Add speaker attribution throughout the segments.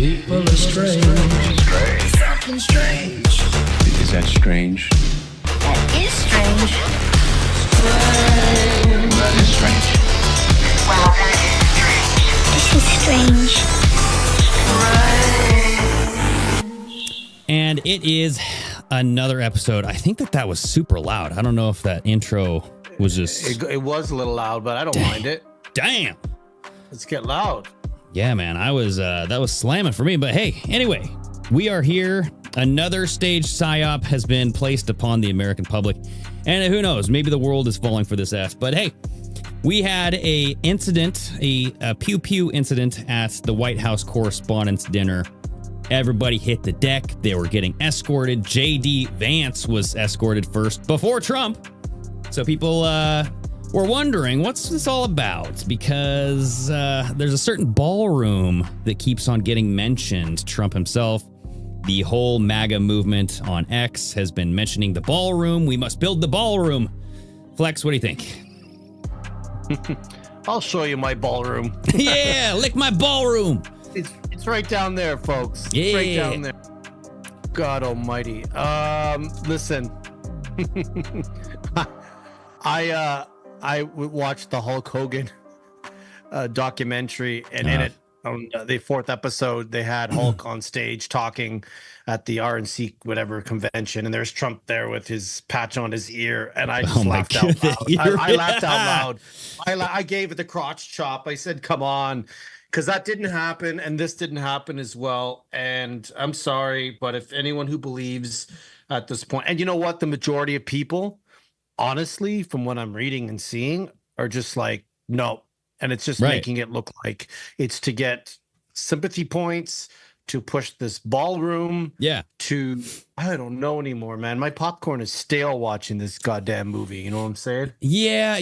Speaker 1: People are strange.
Speaker 2: Strange.
Speaker 1: Fucking strange.
Speaker 2: Is that strange?
Speaker 3: That is strange.
Speaker 1: Strange.
Speaker 2: That is strange.
Speaker 3: Wow, that is strange. This is strange.
Speaker 4: And it is another episode. I think that was super loud. I don't know if that intro was just...
Speaker 5: It was a little loud, but I don't mind it.
Speaker 4: Damn.
Speaker 5: Let's get loud.
Speaker 4: Yeah, man. That was slamming for me. But hey, anyway, we are here. Another staged Psyop has been placed upon the American public. And who knows, maybe the world is falling for this F. But hey, we had a incident, a pew-pew incident at the White House Correspondents' dinner. Everybody hit the deck. They were getting escorted. J.D. Vance was escorted first before Trump. So people were wondering, what's this all about? Because there's a certain ballroom that keeps on getting mentioned. Trump himself, the whole MAGA movement on X has been mentioning the ballroom. We must build the ballroom. Flex, what do you think?
Speaker 5: I'll show you my ballroom.
Speaker 4: Yeah, lick my ballroom.
Speaker 5: It's right down there, folks. It's
Speaker 4: Yeah.
Speaker 5: right down there. God almighty. Listen. I watched the Hulk Hogan documentary, and in it, on the fourth episode, they had Hulk on stage talking at the RNC whatever convention, and there's Trump there with his patch on his ear, and I just laughed out loud. I laughed out loud. I gave it the crotch chop. I said, "Come on." Because that didn't happen, and this didn't happen as well. And I'm sorry, but if anyone who believes at this point, and you know what, the majority of people, honestly, from what I'm reading and seeing, are just like, no. And it's just making it look like it's to get sympathy points, to push this ballroom. Yeah. To, I don't know anymore, man. My popcorn is stale watching this goddamn movie. You know what I'm saying?
Speaker 4: Yeah,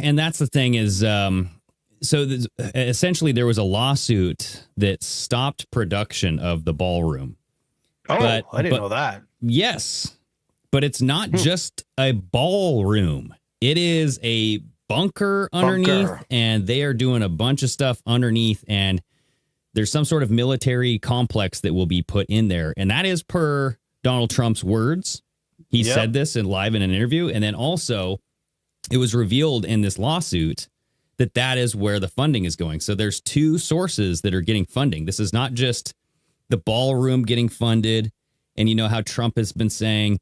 Speaker 4: and that's the thing is... So essentially, there was a lawsuit that stopped production of the ballroom.
Speaker 5: Oh, I didn't know that.
Speaker 4: Yes, but it's not just a ballroom. It is a bunker underneath, and they are doing a bunch of stuff underneath, and there's some sort of military complex that will be put in there, and that is per Donald Trump's words. He said this live in an interview, and then also it was revealed in this lawsuit that is where the funding is going. So there's two sources that are getting funding. This is not just the ballroom getting funded. And you know how Trump has been saying,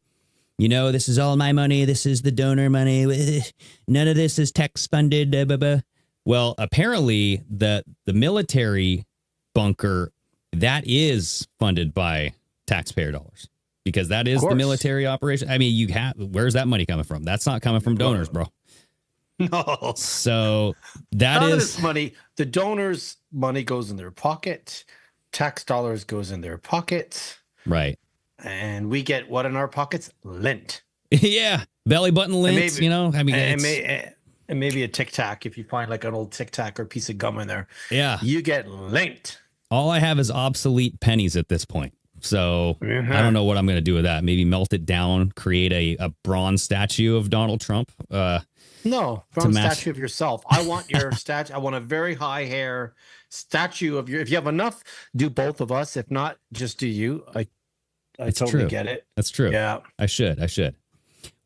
Speaker 4: this is all my money. This is the donor money. None of this is tax funded. Blah, blah, blah. Well, apparently the military bunker, that is funded by taxpayer dollars because that is the military operation. I mean, where's that money coming from? That's not coming from donors, bro.
Speaker 5: No.
Speaker 4: So that
Speaker 5: none
Speaker 4: is
Speaker 5: of this money. The donors' money goes in their pocket. Tax dollars goes in their pocket.
Speaker 4: Right.
Speaker 5: And we get what in our pockets? Lint.
Speaker 4: Yeah. Belly button lint, I mean,
Speaker 5: and maybe a Tic Tac if you find like an old Tic Tac or piece of gum in there.
Speaker 4: Yeah.
Speaker 5: You get lint.
Speaker 4: All I have is obsolete pennies at this point. So I don't know what I'm going to do with that. Maybe melt it down, create a bronze statue of Donald Trump.
Speaker 5: No, bronze statue of yourself. I want your statue. I want a very high hair statue of if you have enough, do both of us. If not, just do you. I totally get it.
Speaker 4: That's true.
Speaker 5: Yeah.
Speaker 4: I should.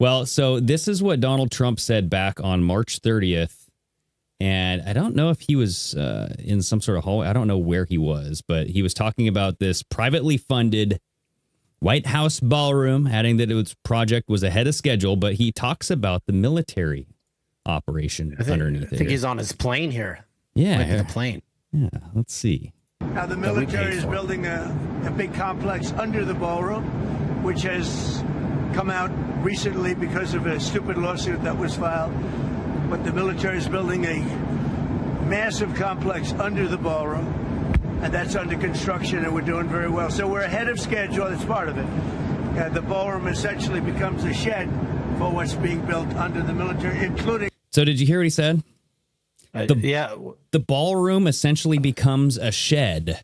Speaker 4: Well, so this is what Donald Trump said back on March 30th. And I don't know if he was in some sort of hallway. I don't know where he was, but he was talking about this privately funded White House ballroom, adding that its project was ahead of schedule, but he talks about the military operation underneath it.
Speaker 5: I think he's on his plane here.
Speaker 4: Yeah.
Speaker 5: The plane.
Speaker 4: Yeah, let's see.
Speaker 6: Now, the military is building a big complex under the ballroom, which has come out recently because of a stupid lawsuit that was filed. But the military is building a massive complex under the ballroom, and that's under construction, and we're doing very well. So we're ahead of schedule. That's part of it. The ballroom essentially becomes a shed for what's being built under the military, including...
Speaker 4: So did you hear what he said?
Speaker 5: The
Speaker 4: ballroom essentially becomes a shed.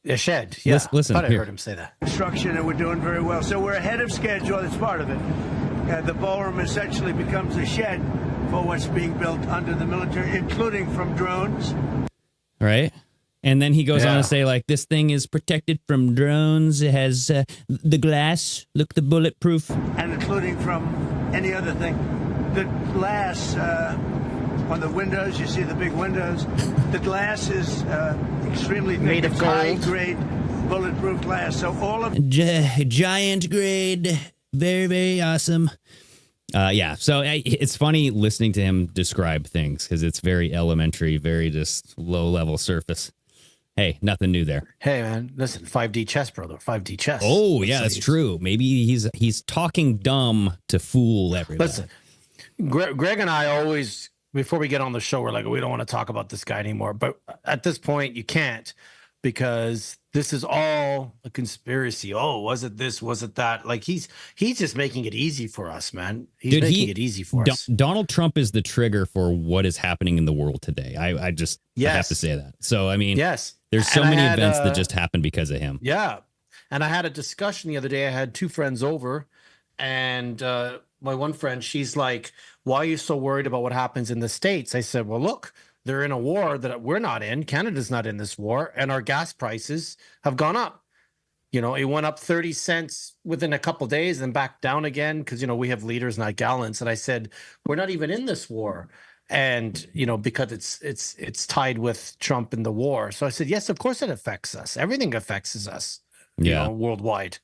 Speaker 5: A shed, yeah.
Speaker 4: Listen,
Speaker 5: I heard him say that.
Speaker 6: Construction, and we're doing very well. So we're ahead of schedule. That's part of it. The ballroom essentially becomes a shed for what's being built under the military, including from drones.
Speaker 4: Right. And then he goes on
Speaker 5: Yeah.
Speaker 4: to say, like, this thing is protected from drones. It has the glass, look, the bulletproof.
Speaker 6: And including from any other thing. The glass on the windows, you see the big windows. The glass is extremely thick.
Speaker 5: Made of
Speaker 6: It's
Speaker 5: gold.
Speaker 6: high-grade bulletproof glass. So all of
Speaker 4: Giant grade. Very, very awesome. Yeah, so it's funny listening to him describe things because it's very elementary, very just low-level surface. Hey, nothing new there.
Speaker 5: Hey, man, listen, 5D chess, brother. 5D chess.
Speaker 4: Oh, yeah, that's true. Maybe he's talking dumb to fool everybody.
Speaker 5: Listen, Greg and I always, before we get on the show, we're like, we don't want to talk about this guy anymore. But at this point, you can't, because this is all a conspiracy. Oh, was it this? Was it that? Like he's just making it easy for us, man. He's making it easy for us.
Speaker 4: Donald Trump is the trigger for what is happening in the world today. I have to say that. So, I mean,
Speaker 5: Yes.
Speaker 4: there's so
Speaker 5: And I
Speaker 4: many
Speaker 5: had,
Speaker 4: events that just happen because of him.
Speaker 5: Yeah. And I had a discussion the other day. I had two friends over, and my one friend, she's like, why are you so worried about what happens in the States? I said, well, look, they're in a war that we're not in. Canada's not in this war, and our gas prices have gone up. You know, it went up 30 cents within a couple of days and back down again because, you know, we have liters, not gallons. And I said, we're not even in this war. And, you know, because it's tied with Trump in the war. So I said, yes, of course it affects us. Everything affects us, you know, worldwide,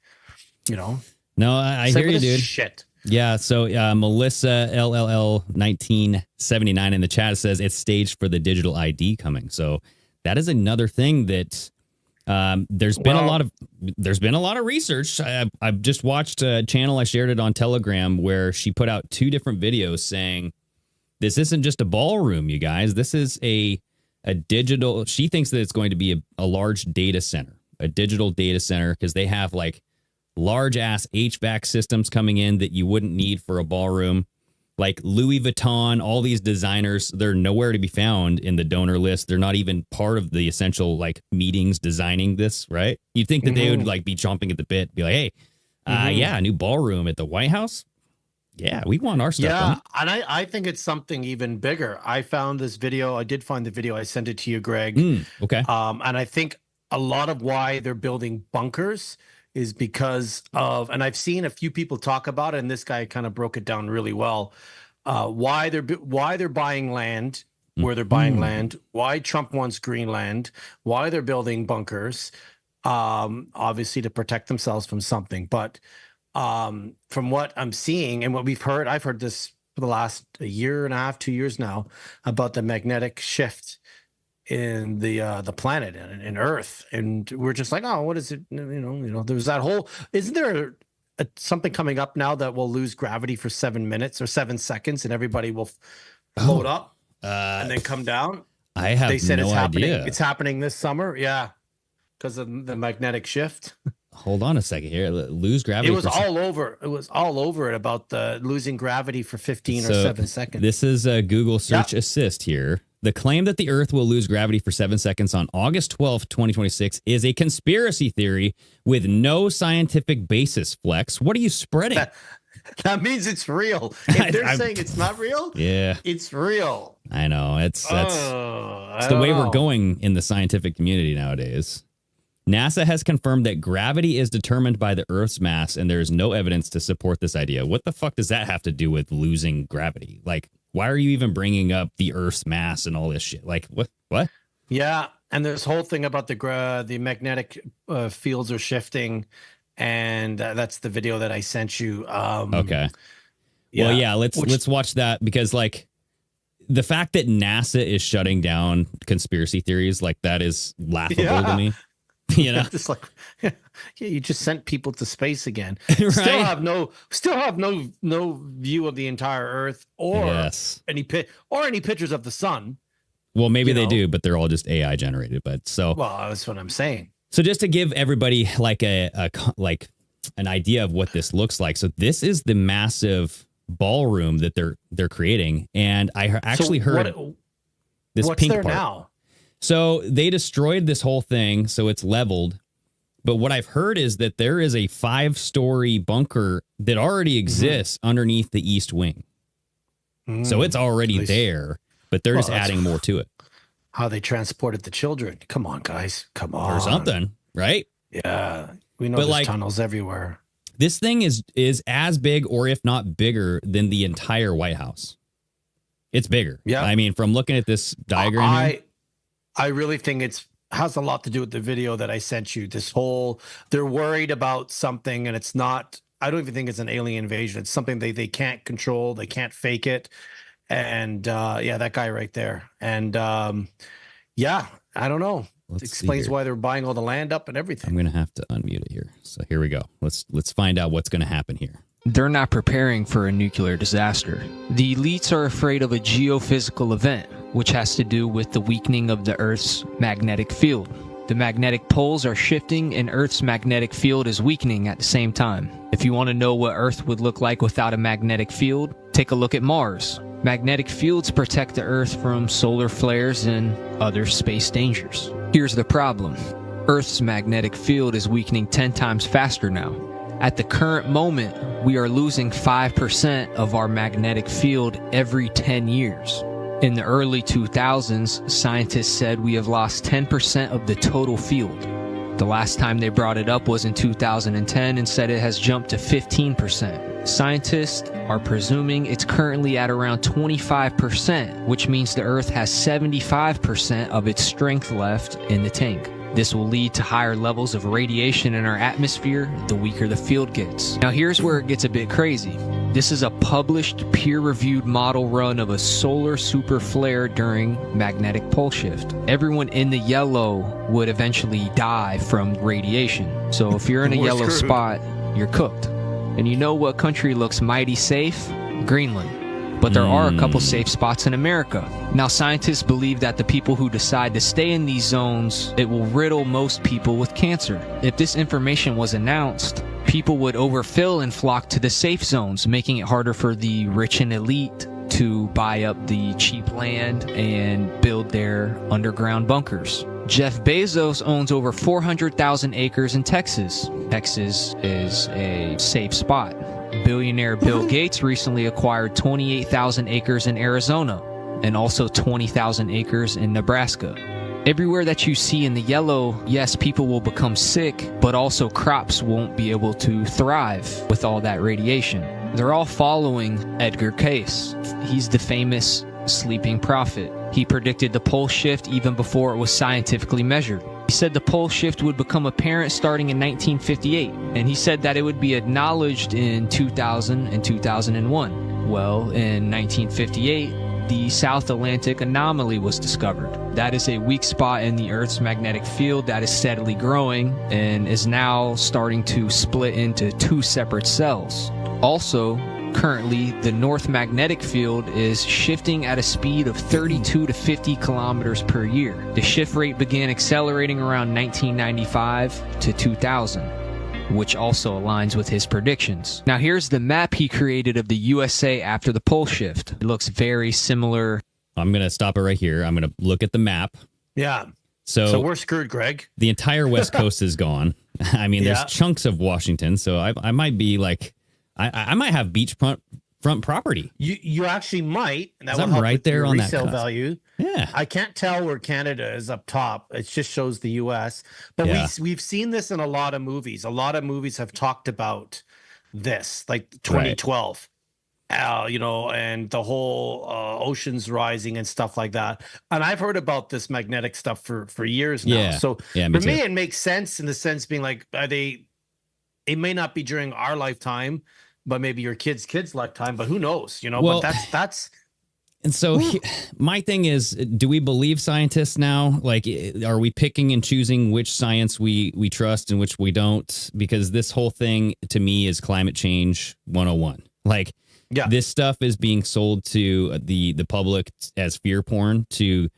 Speaker 5: you know.
Speaker 4: No, I hear you, dude.
Speaker 5: Shit.
Speaker 4: Yeah, so Melissa LLL 1979 in the chat says it's staged for the digital ID coming. So that is another thing that there's been a lot of research. I've just watched a channel, I shared it on Telegram, where she put out 2 different videos saying this isn't just a ballroom, you guys. This is a digital. She thinks that it's going to be a large data center, a digital data center, because they have like large ass HVAC systems coming in that you wouldn't need for a ballroom. Like Louis Vuitton, all these designers, they're nowhere to be found in the donor list. They're not even part of the essential like meetings designing this, right? You'd think that they would like be chomping at the bit, be like, hey, yeah, a new ballroom at the White House. Yeah, we want our stuff.
Speaker 5: Yeah, and I think it's something even bigger. I found this video. I did find the video. I sent it to you, Greg.
Speaker 4: Okay.
Speaker 5: And I think a lot of why they're building bunkers is because of, and I've seen a few people talk about it, and this guy kind of broke it down really well. Why they're buying land, where they're buying land, why Trump wants Greenland, why they're building bunkers, obviously to protect themselves from something. But from what I'm seeing and what we've heard, I've heard this for the last year and a half, 2 years now, about the magnetic shift in the planet and in Earth, and we're just like, oh, what is it? You know, there's that whole. Isn't there something coming up now that will lose gravity for 7 minutes or 7 seconds, and everybody will float up and then come down? They said
Speaker 4: no
Speaker 5: it's happening.
Speaker 4: idea.
Speaker 5: It's happening this summer, yeah, because of the magnetic shift.
Speaker 4: Hold on a second here. Lose gravity.
Speaker 5: It was all over. It was all over it about the losing gravity for 15 or 7 seconds.
Speaker 4: This is a Google search assist here. The claim that the Earth will lose gravity for 7 seconds on August 12th, 2026 is a conspiracy theory with no scientific basis, Flex. What are you spreading?
Speaker 5: That means it's real. If they're saying it's not real,
Speaker 4: yeah,
Speaker 5: it's real.
Speaker 4: I know. It's the way we're going in the scientific community nowadays. NASA has confirmed that gravity is determined by the Earth's mass, and there is no evidence to support this idea. What the fuck does that have to do with losing gravity? Like, why are you even bringing up the Earth's mass and all this shit? Like, what? Yeah,
Speaker 5: and there's whole thing about the magnetic fields are shifting, and that's the video that I sent you.
Speaker 4: Okay. Well, yeah, let's watch that, because like the fact that NASA is shutting down conspiracy theories, like that is laughable to me. You know,
Speaker 5: it's like, yeah, you just sent people to space again.
Speaker 4: Right?
Speaker 5: Still have no view of the entire Earth or any pictures of the sun.
Speaker 4: Well, maybe they do, but they're all just AI generated. But
Speaker 5: well, that's what I'm saying.
Speaker 4: So just to give everybody like an idea of what this looks like. So this is the massive ballroom that they're creating, and I actually heard this
Speaker 5: what's
Speaker 4: pink
Speaker 5: there
Speaker 4: part.
Speaker 5: Now?
Speaker 4: So they destroyed this whole thing, so it's leveled. But what I've heard is that there is a 5-story bunker that already exists underneath the east wing. So it's already there, but they're just adding more to it.
Speaker 5: how they transported the children. Come on, guys. Come on.
Speaker 4: Or something, right?
Speaker 5: Yeah. We know
Speaker 4: But,
Speaker 5: there's
Speaker 4: like,
Speaker 5: tunnels everywhere.
Speaker 4: This thing is as big, or if not bigger, than the entire White House. It's bigger.
Speaker 5: Yeah.
Speaker 4: I mean, from looking at this diagram here,
Speaker 5: I really think has a lot to do with the video that I sent you. This whole, they're worried about something, and it's not, I don't even think it's an alien invasion. It's something they can't control. They can't fake it. And yeah, that guy right there. And yeah, I don't know. It explains why they're buying all the land up and everything.
Speaker 4: I'm going to have to unmute it here. So here we go. Let's find out what's going to happen here.
Speaker 7: They're not preparing for a nuclear disaster. The elites are afraid of a geophysical event, which has to do with the weakening of the Earth's magnetic field. The magnetic poles are shifting and Earth's magnetic field is weakening at the same time. If you want to know what Earth would look like without a magnetic field, take a look at Mars. Magnetic fields protect the Earth from solar flares and other space dangers. Here's the problem. Earth's magnetic field is weakening 10 times faster now. At the current moment, we are losing 5% of our magnetic field every 10 years. In the early 2000s, scientists said we have lost 10% of the total field. The last time they brought it up was in 2010 and said it has jumped to 15%. Scientists are presuming it's currently at around 25%, which means the Earth has 75% of its strength left in the tank. This will lead to higher levels of radiation in our atmosphere the weaker the field gets. Now here's where it gets a bit crazy. This is a published, peer-reviewed model run of a solar super flare during magnetic pole shift. Everyone in the yellow would eventually die from radiation. So if you're in a yellow spot, you're cooked. And you know what country looks mighty safe? Greenland. But there are a couple safe spots in America. Now, scientists believe that the people who decide to stay in these zones, it will riddle most people with cancer. If this information was announced, people would overfill and flock to the safe zones, making it harder for the rich and elite to buy up the cheap land and build their underground bunkers. Jeff Bezos owns over 400,000 acres in Texas. Texas is a safe spot. Billionaire Bill Gates recently acquired 28,000 acres in Arizona and also 20,000 acres in Nebraska. Everywhere that you see in the yellow, yes, people will become sick, but also crops won't be able to thrive with all that radiation. They're all following Edgar Cayce. He's the famous sleeping prophet. He predicted the pole shift even before it was scientifically measured. He said the pole shift would become apparent starting in 1958, and he said that it would be acknowledged in 2000 and 2001. Well, in 1958, the South Atlantic anomaly was discovered. That is a weak spot in the Earth's magnetic field that is steadily growing and is now starting to split into two separate cells. Also, currently, the North magnetic field is shifting at a speed of 32 to 50 kilometers per year. The shift rate began accelerating around 1995 to 2000, which also aligns with his predictions. Now here's the map he created of the USA after the pole shift. It looks very similar.
Speaker 4: I'm going to stop it right here. I'm going to look at the map.
Speaker 5: Yeah.
Speaker 4: So
Speaker 5: we're screwed, Greg.
Speaker 4: The entire West Coast is gone. I mean, there's chunks of Washington, so I might be like, I might have beachfront property.
Speaker 5: You actually might, and that will
Speaker 4: I'm
Speaker 5: help
Speaker 4: right
Speaker 5: with
Speaker 4: there
Speaker 5: your
Speaker 4: on that
Speaker 5: resale
Speaker 4: cusp.
Speaker 5: value.
Speaker 4: Yeah,
Speaker 5: I can't tell where Canada is up top. It just shows the U.S. But we've seen this in a lot of movies. A lot of movies have talked about this, like 2012. You know, and the whole oceans rising and stuff like that. And I've heard about this magnetic stuff for years now.
Speaker 4: Yeah.
Speaker 5: So
Speaker 4: Yeah,
Speaker 5: for
Speaker 4: me
Speaker 5: me,
Speaker 4: too.
Speaker 5: it makes sense in the sense being like, it may not be during our lifetime, but maybe your kids' lifetime, but who knows, you know,
Speaker 4: Well,
Speaker 5: but that's.
Speaker 4: And so my thing is, do we believe scientists now? Like, are we picking and choosing which science we trust and which we don't? Because this whole thing to me is climate change 101. Like, this stuff is being sold to the public as fear porn to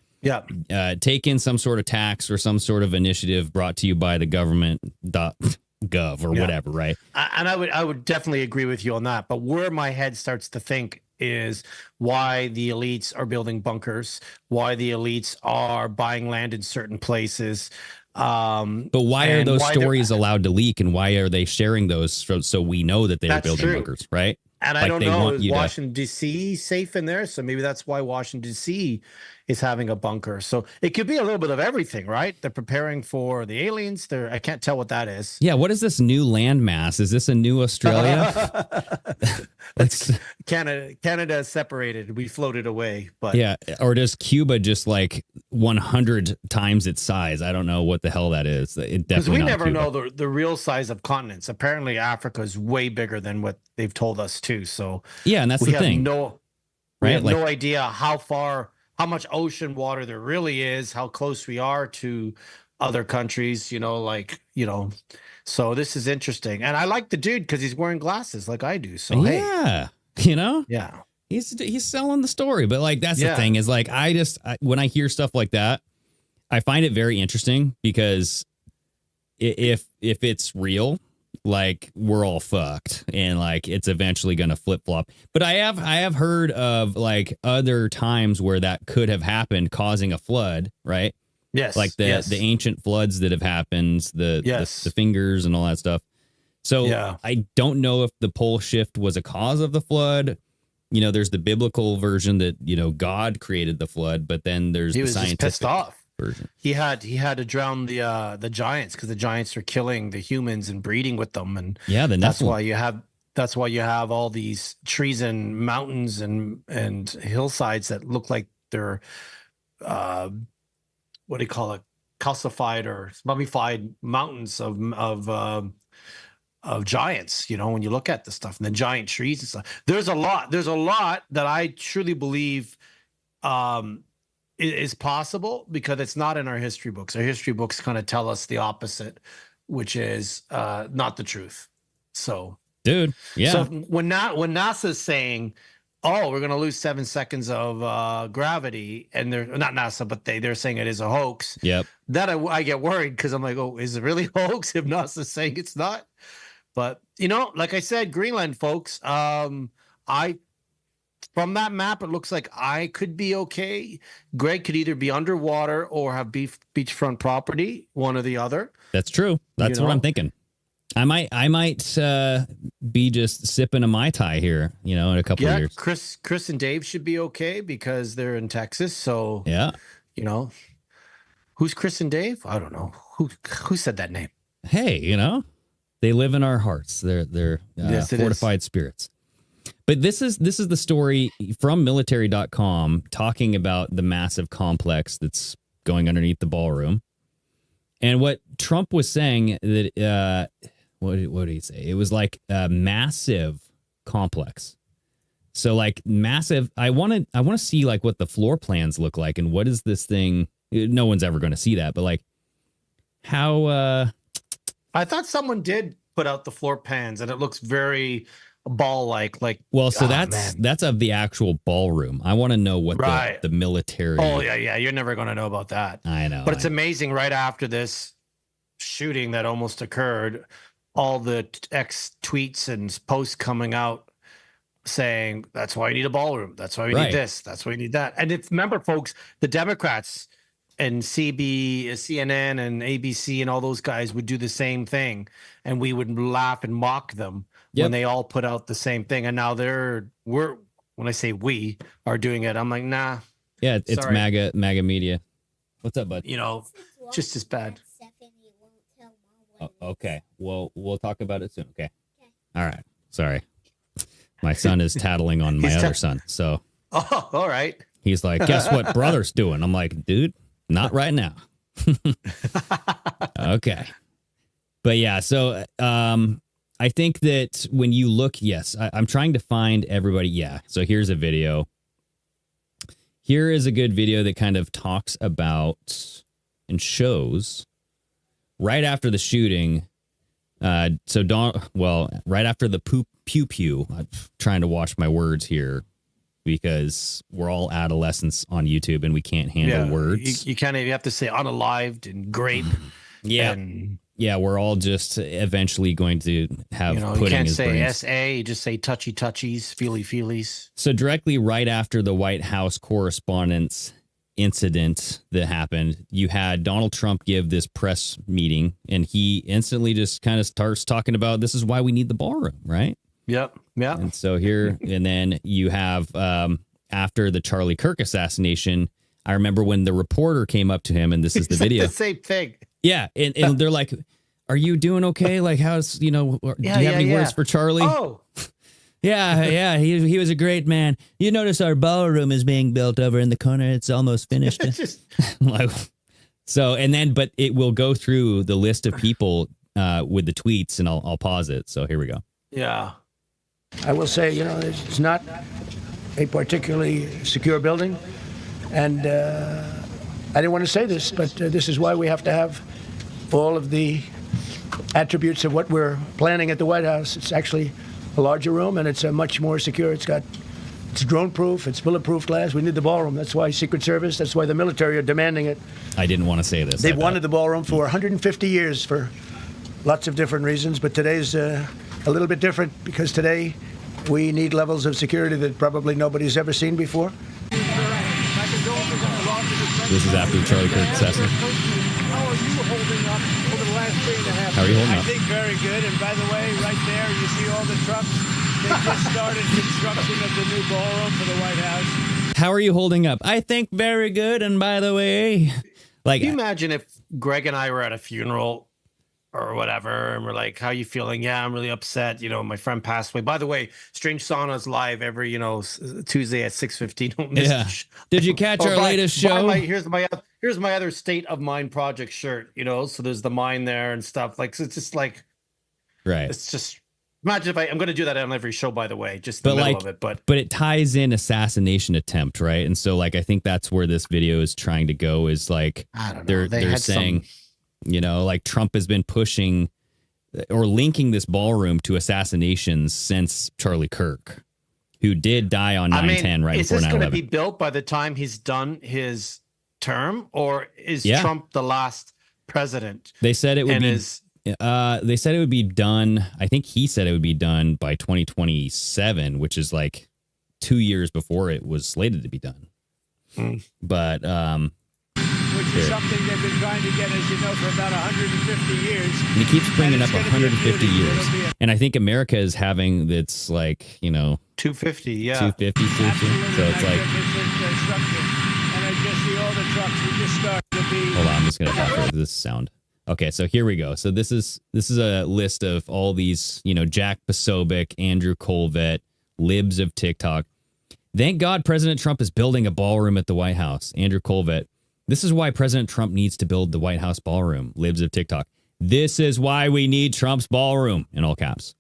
Speaker 4: take in some sort of tax or some sort of initiative brought to you by the government.gov or whatever, right?
Speaker 5: And I would definitely agree with you on that. But where my head starts to think is why the elites are building bunkers, why the elites are buying land in certain places.
Speaker 4: But why are those stories allowed to leak, and why are they sharing those so we know that they're building bunkers, right?
Speaker 5: And
Speaker 4: like
Speaker 5: I don't know, is Washington, D.C. safe in there? So maybe that's why Washington, D.C. is having a bunker. So it could be a little bit of everything, right? They're preparing for the aliens. I can't tell what that is.
Speaker 4: Yeah, what is this new landmass? Is this a new Australia?
Speaker 5: That's Canada is separated. We floated away, but
Speaker 4: yeah, or does Cuba just like 100 times its size? I don't know what the hell that is. It
Speaker 5: because we
Speaker 4: definitely not
Speaker 5: never
Speaker 4: Cuba.
Speaker 5: know the real size of continents. Apparently, Africa is way bigger than what they've told us too. So
Speaker 4: Yeah, and that's
Speaker 5: we
Speaker 4: the
Speaker 5: have
Speaker 4: thing.
Speaker 5: we
Speaker 4: Right?
Speaker 5: have
Speaker 4: Like-
Speaker 5: no idea how much ocean water there really is, how close we are to other countries. So this is interesting, and I like the dude because he's wearing glasses like I do. So hey,
Speaker 4: Yeah,
Speaker 5: yeah.
Speaker 4: he's selling the story, but like that's the
Speaker 5: Yeah.
Speaker 4: thing is like when I hear stuff like that, I find it very interesting because if it's real, like we're all fucked and like it's eventually going to flip flop. But I have heard of like other times where that could have happened, causing a flood, right?
Speaker 5: Yes,
Speaker 4: Like the ancient floods that have happened, the fingers and all that stuff. So
Speaker 5: Yeah.
Speaker 4: I don't know if the pole shift was a cause of the flood. There's the biblical version that, God created the flood, but then there's
Speaker 5: he
Speaker 4: the
Speaker 5: was just
Speaker 4: scientific
Speaker 5: pissed off.
Speaker 4: version.
Speaker 5: He had to drown the giants because the giants are killing the humans and breeding with them, and
Speaker 4: Yeah, the
Speaker 5: that's
Speaker 4: Nephilim.
Speaker 5: why you have all these trees and mountains and hillsides that look like they're what do you call it, calcified or mummified mountains of giants, when you look at the stuff, and the giant trees and stuff. There's a lot that I truly believe is possible because it's not in our history books. Our history books kind of tell us the opposite, which is not the truth. So,
Speaker 4: Dude, yeah.
Speaker 5: so when NASA's saying, "Oh, we're going to lose 7 seconds of gravity," and they're not NASA, but they're saying it is a hoax.
Speaker 4: Yep.
Speaker 5: That I get worried because I'm like, oh, is it really a hoax if NASA's saying it's not? But like I said, Greenland, folks. From that map, it looks like I could be okay. Greg could either be underwater or have beachfront property, one or the other.
Speaker 4: That's true. That's what I'm thinking. I might be just sipping a Mai Tai here, in a couple of years.
Speaker 5: Chris and Dave should be okay because they're in Texas. So
Speaker 4: Yeah.
Speaker 5: Who's Chris and Dave? I don't know. Who said that name?
Speaker 4: Hey, they live in our hearts. They're
Speaker 5: Yes, it
Speaker 4: fortified spirits. But this is the story from military.com talking about the massive complex that's going underneath the ballroom. And what Trump was saying that what did he say? It was like a massive complex. So like massive. I want to see like what the floor plans look like and what is this thing? No one's ever going to see that, but like how
Speaker 5: I thought someone did put out the floor plans and it looks very ball-like.
Speaker 4: Well, so
Speaker 5: man.
Speaker 4: that's of the actual ballroom. I want to know what
Speaker 5: Right.
Speaker 4: the military.
Speaker 5: Oh yeah. You're never going to know about that.
Speaker 4: I know.
Speaker 5: But it's amazing right after this shooting that almost occurred, all the ex tweets and posts coming out saying that's why you need a ballroom. That's why we
Speaker 4: Right.
Speaker 5: need this. That's why we need that. And remember, folks, the Democrats and CNN and ABC and all those guys would do the same thing. And we would laugh and mock them
Speaker 4: Yep.
Speaker 5: when they all put out the same thing. And now when I say we are doing it, I'm like, nah,
Speaker 4: Yeah, it's
Speaker 5: Sorry.
Speaker 4: MAGA media. What's up, bud?
Speaker 5: just as bad.
Speaker 4: Oh, okay. Well, we'll talk about it soon. Okay. All right. Sorry. My son is tattling on my other son. So
Speaker 5: Oh, all right.
Speaker 4: he's like, guess what brother's doing? I'm like, dude, not right now. Okay. But yeah, so I think that when you look, yes, I'm trying to find everybody. Yeah. So here's a video. Here is a good video that kind of talks about and shows right after the shooting. Right after the pew pew. I'm trying to watch my words here because we're all adolescents on YouTube and we can't handle words.
Speaker 5: You can't even have to say unalived and grape.
Speaker 4: Yeah.
Speaker 5: And,
Speaker 4: Yeah, we're all just eventually going to have
Speaker 5: you
Speaker 4: pudding
Speaker 5: can't
Speaker 4: as
Speaker 5: say
Speaker 4: brains.
Speaker 5: SA, you just say touchy touchies, feely feelies.
Speaker 4: So directly right after the White House Correspondents incident that happened, you had Donald Trump give this press meeting, and he instantly just kind of starts talking about this is why we need the ballroom, right?
Speaker 5: Yep. Yeah.
Speaker 4: And so here, and then you have after the Charlie Kirk assassination, I remember when the reporter came up to him, and this is the video.
Speaker 5: The same thing.
Speaker 4: Yeah, and they're like, "Are you doing okay? Like, how's do you have any words for Charlie?"
Speaker 5: Oh,
Speaker 4: yeah, he was a great man. You notice our ballroom is being built over in the corner. It's almost finished. Like, so, and then, but it will go through the list of people with the tweets, and I'll pause it. So here we go.
Speaker 5: yeah.
Speaker 6: I will say, it's not a particularly secure building. And I didn't want to say this, but this is why we have to have all of the attributes of what we're planning at the White House. It's actually a larger room, and it's much more secure. It's drone-proof, it's bulletproof glass. We need the ballroom. That's why Secret Service, that's why the military are demanding it.
Speaker 4: I didn't want to say this.
Speaker 6: They've wanted the ballroom for 150 years for lots of different reasons, but today's a little bit different because today we need levels of security that probably nobody's ever seen before.
Speaker 4: This is after Charlie Kirk assassination.
Speaker 6: How are you holding up over the last 3.5
Speaker 4: How are you holding up?
Speaker 6: I think very good. And by the way, right there, you see all the trucks. They just started construction of the new ballroom for the White House.
Speaker 4: How are you holding up? I think very good. And by the way, like,
Speaker 5: Can you imagine if Greg and I were at a funeral or whatever, and we're like, "How you feeling?" "Yeah, I'm really upset. My friend passed away." By the way, Strange Sauna is live every Tuesday at 6:15. Don't miss
Speaker 4: yeah.
Speaker 5: the show.
Speaker 4: Did you catch our latest show?
Speaker 5: Here's my other State of Mind Project shirt. So there's the mind there and stuff. Like, so it's just like,
Speaker 4: Right.
Speaker 5: it's just imagine if I'm going to do that on every show. By the way, just the middle of it. But
Speaker 4: it ties in assassination attempt, right? And so, like, I think that's where this video is trying to go. Is like,
Speaker 5: I don't know.
Speaker 4: They're saying. Like Trump has been pushing or linking this ballroom to assassinations since Charlie Kirk, who did die on 9/10 right before 9/11. Is this going to be
Speaker 5: built by the time he's done his term, or is Trump the last president?
Speaker 4: They said it would be. They said it would be done. I think he said it would be done by 2027, which is like 2 years before it was slated to be done. But
Speaker 6: which is something they've been trying to get, as you know, for about 150 years.
Speaker 4: And he keeps bringing up 150 years. And I think America is having its
Speaker 5: 250, yeah.
Speaker 4: 250, so it's like.
Speaker 6: And I just see all the trucks. We just started to be.
Speaker 4: Hold on, I'm just going to talk over this sound. Okay, so here we go. So this is a list of all these, Jack Posobiec, Andrew Colvett, libs of TikTok. Thank God President Trump is building a ballroom at the White House. Andrew Colvett. This is why President Trump needs to build the White House ballroom. Libs of TikTok. This is why we need Trump's ballroom, in all caps.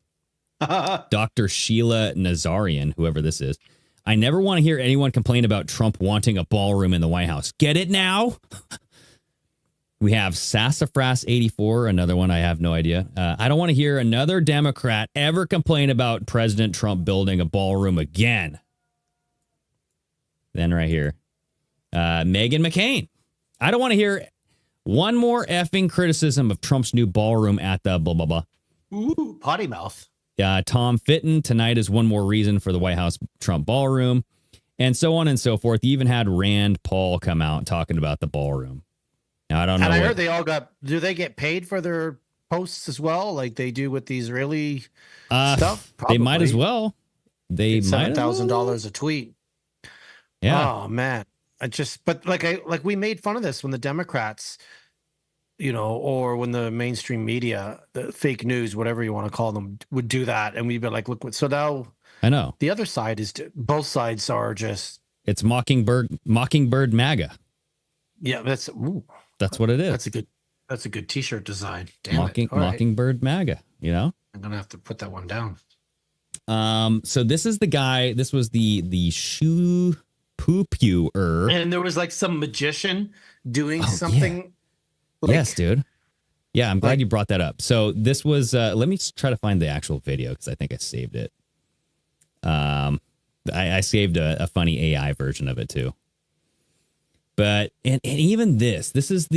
Speaker 4: Dr. Sheila Nazarian, whoever this is. I never want to hear anyone complain about Trump wanting a ballroom in the White House. Get it now? We have Sassafras 84, another one I have no idea. I don't want to hear another Democrat ever complain about President Trump building a ballroom again. Then right here, Meghan McCain. I don't want to hear one more effing criticism of Trump's new ballroom at the blah, blah, blah.
Speaker 5: Ooh, potty mouth.
Speaker 4: Tom Fitton, tonight is one more reason for the White House Trump ballroom, and so on and so forth. You even had Rand Paul come out talking about the ballroom. Now, I don't know.
Speaker 5: And I heard they all do they get paid for their posts as well, like they do with the Israeli stuff? Probably.
Speaker 4: They might as well. They might
Speaker 5: $7,000 a tweet.
Speaker 4: Yeah.
Speaker 5: Oh man. But we made fun of this when the Democrats, or when the mainstream media, the fake news, whatever you want to call them, would do that. And we'd be like, look, so now
Speaker 4: I know
Speaker 5: the other side is, both sides are just.
Speaker 4: It's Mockingbird MAGA.
Speaker 5: Yeah. That's
Speaker 4: what it is.
Speaker 5: That's a good t-shirt design. Damn it.
Speaker 4: Mockingbird MAGA,
Speaker 5: I'm going to have to put that one down.
Speaker 4: So this is the guy, this was the shoe poo-pewer.
Speaker 5: And there was like some magician doing something.
Speaker 4: Yeah. Yes, dude. Yeah, I'm glad you brought that up. So this was, let me try to find the actual video because I think I saved it. I saved a funny AI version of it too. But, and even this is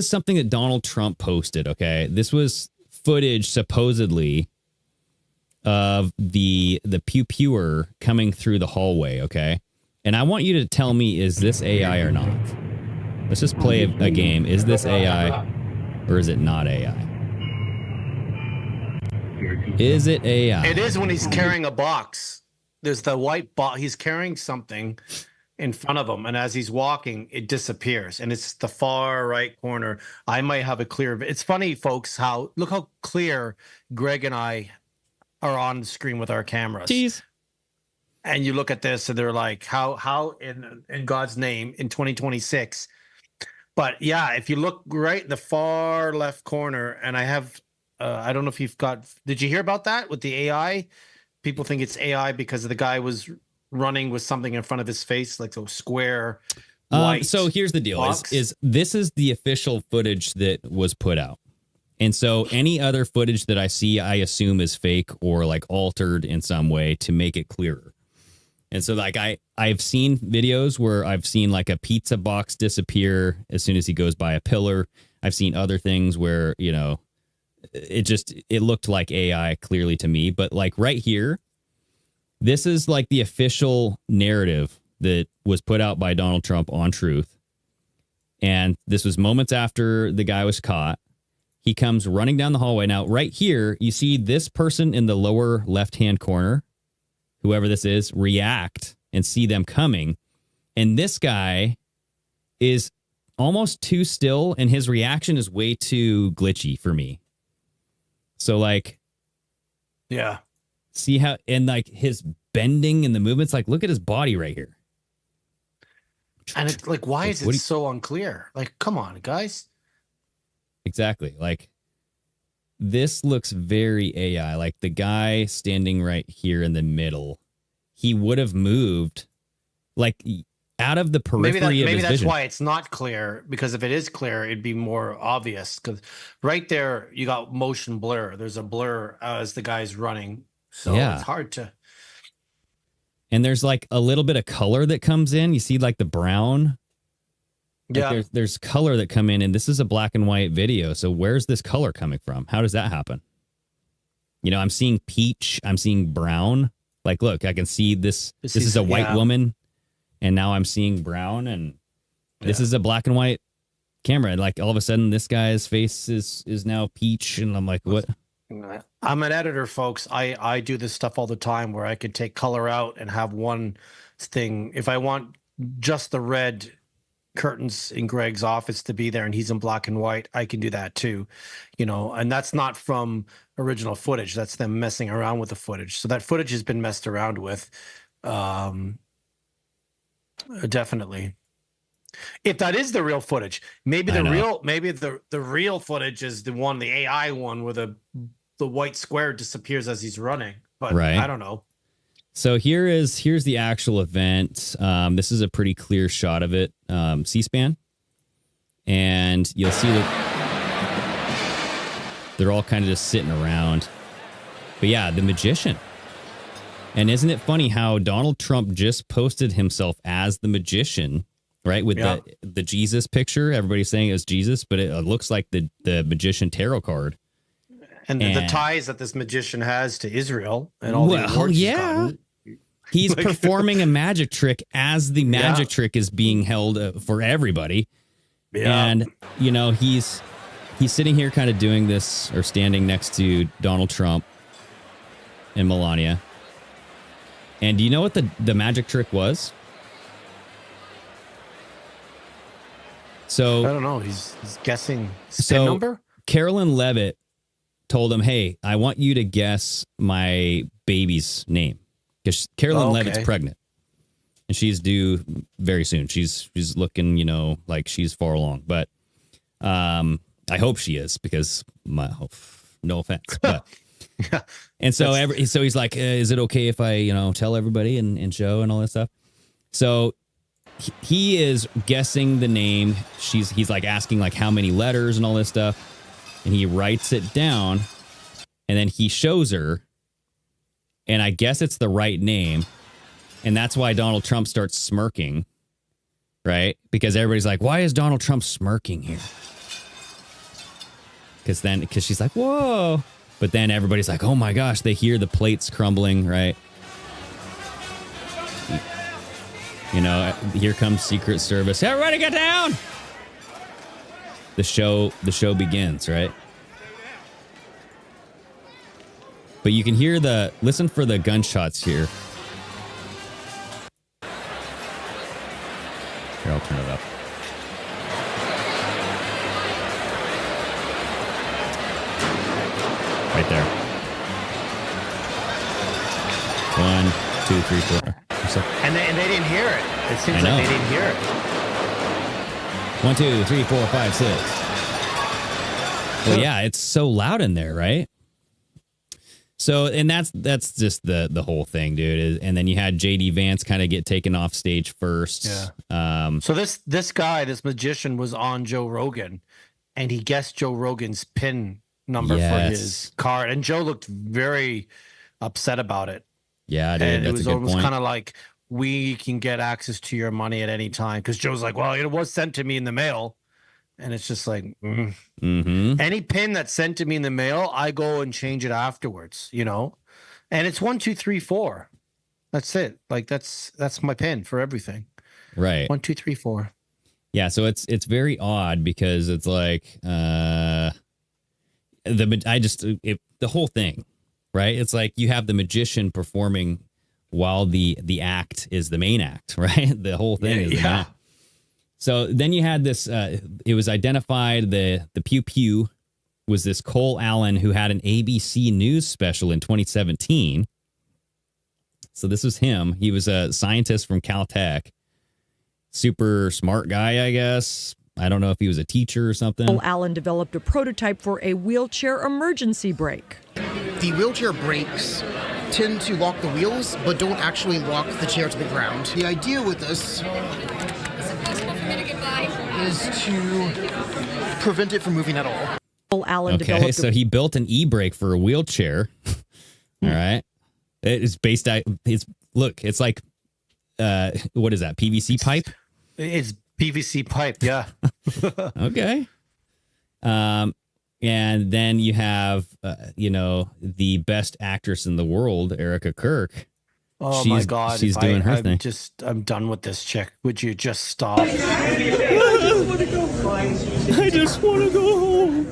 Speaker 4: something that Donald Trump posted, okay? This was footage supposedly of the pew-pewer coming through the hallway, okay? And I want you to tell me, is this AI or not? Let's just play a game. Is this AI or is it not AI? Is it AI?
Speaker 5: It is when he's carrying a box. There's the white box. He's carrying something in front of him, and as he's walking, it disappears, and it's the far right corner. I might have a clear. It's funny, folks. Look how clear Greg and I are on the screen with our cameras.
Speaker 4: Jeez.
Speaker 5: And you look at this, and they're like, how in God's name in 2026? But yeah, if you look right in the far left corner, and I have, I don't know if you've got. Did you hear about that with the AI? People think it's AI because the guy was running with something in front of his face, like a square white
Speaker 4: so here's the deal:
Speaker 5: box.
Speaker 4: is this is the official footage that was put out, and so any other footage that I see, I assume is fake or like altered in some way to make it clearer. And so like I've seen videos where I've seen like a pizza box disappear as soon as he goes by a pillar. I've seen other things where, you know, it looked like AI clearly to me, but like right here, this is like the official narrative that was put out by Donald Trump on Truth. And this was moments after the guy was caught. He comes running down the hallway. Now, right here, you see this person in the lower left-hand corner, whoever this is, react and see them coming. And this guy is almost too still, and his reaction is way too glitchy for me. So, like,
Speaker 5: Yeah.
Speaker 4: see how, and like his bending and the movements, like, look at his body right here.
Speaker 5: And it's like, why is it so unclear? Like, come on, guys.
Speaker 4: Exactly. Like, this looks very AI. Like, the guy standing right here in the middle, he would have moved, like, out of the periphery of his
Speaker 5: Maybe that's
Speaker 4: vision.
Speaker 5: why it's not clear, because if it is clear, it'd be more obvious. Because right there, you got motion blur. There's a blur as the guy's running. So
Speaker 4: Yeah.
Speaker 5: it's hard to.
Speaker 4: And there's like a little bit of color that comes in. You see like the brown. Like
Speaker 5: Yeah.
Speaker 4: there's color that come in, and this is a black and white video. So where's this color coming from? How does that happen? You know, I'm seeing peach. I'm seeing brown. Like, look, I can see this. This is a white woman, and now I'm seeing brown, and this is a black and white camera. And like all of a sudden, this guy's face is now peach, and I'm like, what?
Speaker 5: I'm an editor, folks. I do this stuff all the time where I could take color out and have one thing. If I want just the red curtains in Greg's office to be there and he's in black and white, I can do that too, you know, and that's not from original footage. That's them messing around with the footage. So that footage has been messed around with. Definitely. If that is the real footage, maybe the real footage is the one, the AI one, where the white square disappears as he's running. But
Speaker 4: Right.
Speaker 5: I don't know.
Speaker 4: So here's the actual event. This is a pretty clear shot of it. C-SPAN, and you'll see that they're all kind of just sitting around. But yeah, the magician. And isn't it funny how Donald Trump just posted himself as the magician, right? With the Jesus picture. Everybody's saying it was Jesus, but it looks like the magician tarot card.
Speaker 5: And the ties that this magician has to Israel and all the awards he's gotten.
Speaker 4: He's performing a magic trick as the magic trick is being held for everybody.
Speaker 5: Yeah.
Speaker 4: And, you know, he's sitting here kind of doing this, or standing next to Donald Trump and Melania. And do you know what the magic trick was? So
Speaker 5: I don't know. He's guessing spin number?
Speaker 4: Carolyn Levitt told him, hey, I want you to guess my baby's name. Because Carolyn Levitt's pregnant. And she's due very soon. She's looking, you know, like she's far along. But I hope she is, because no offense. But and so so he's like, is it okay if I, you know, tell everybody and show and all that stuff? So he is guessing the name. He's like asking like how many letters and all this stuff. And he writes it down, and then he shows her, and I guess it's the right name. And that's why Donald Trump starts smirking, right? Because everybody's like, why is Donald Trump smirking here? Because she's like, whoa. But then everybody's like, oh my gosh, they hear the plates crumbling, right? You know, here comes Secret Service. Everybody get down! The show begins, right? But you can hear listen for the gunshots here. 2, 3, 4. So,
Speaker 5: And they didn't hear it. It seems
Speaker 4: I know.
Speaker 5: like they didn't hear it.
Speaker 4: 1, 2, 3, 4, 5, 6. Well, yeah, it's so loud in there, right? So, and that's just the whole thing, dude. And then you had JD Vance kind of get taken off stage first.
Speaker 5: Yeah. So this guy, this magician, was on Joe Rogan, and he guessed Joe Rogan's PIN number for his card, and Joe looked very upset about it.
Speaker 4: Yeah, dude,
Speaker 5: and
Speaker 4: that's
Speaker 5: it was
Speaker 4: a good
Speaker 5: almost
Speaker 4: point.
Speaker 5: kind of like, we can get access to your money at any time, because Joe's like, well, it was sent to me in the mail. And it's just like, any pin that's sent to me in the mail, I go and change it afterwards, you know? And it's 1, 2, 3, 4. That's it. Like that's my pin for everything.
Speaker 4: Right.
Speaker 5: 1, 2, 3, 4.
Speaker 4: Yeah, so it's very odd because it's like the whole thing, right? It's like you have the magician performing while the act is the main act, right? The whole thing is the main act. So then you had this, it was identified, the Pew Pew was this Cole Allen who had an ABC News special in 2017. So this was him. He was a scientist from Caltech. Super smart guy, I guess. I don't know if he was a teacher or something.
Speaker 8: Cole Allen developed a prototype for a wheelchair emergency brake.
Speaker 9: The wheelchair brakes tend to lock the wheels, but don't actually lock the chair to the ground. The idea with this is to prevent it from moving at all.
Speaker 8: Cole Allen
Speaker 4: Okay,
Speaker 8: developed
Speaker 4: so he built an e-brake for a wheelchair. All right. It is based out, it's like, what is that, PVC pipe?
Speaker 5: It's PVC pipe, yeah.
Speaker 4: Okay. And then you have, the best actress in the world, Erica Kirk.
Speaker 5: Oh my God!
Speaker 4: She's doing her thing.
Speaker 5: I'm done with this chick. Would you just stop?
Speaker 4: I just want to go home.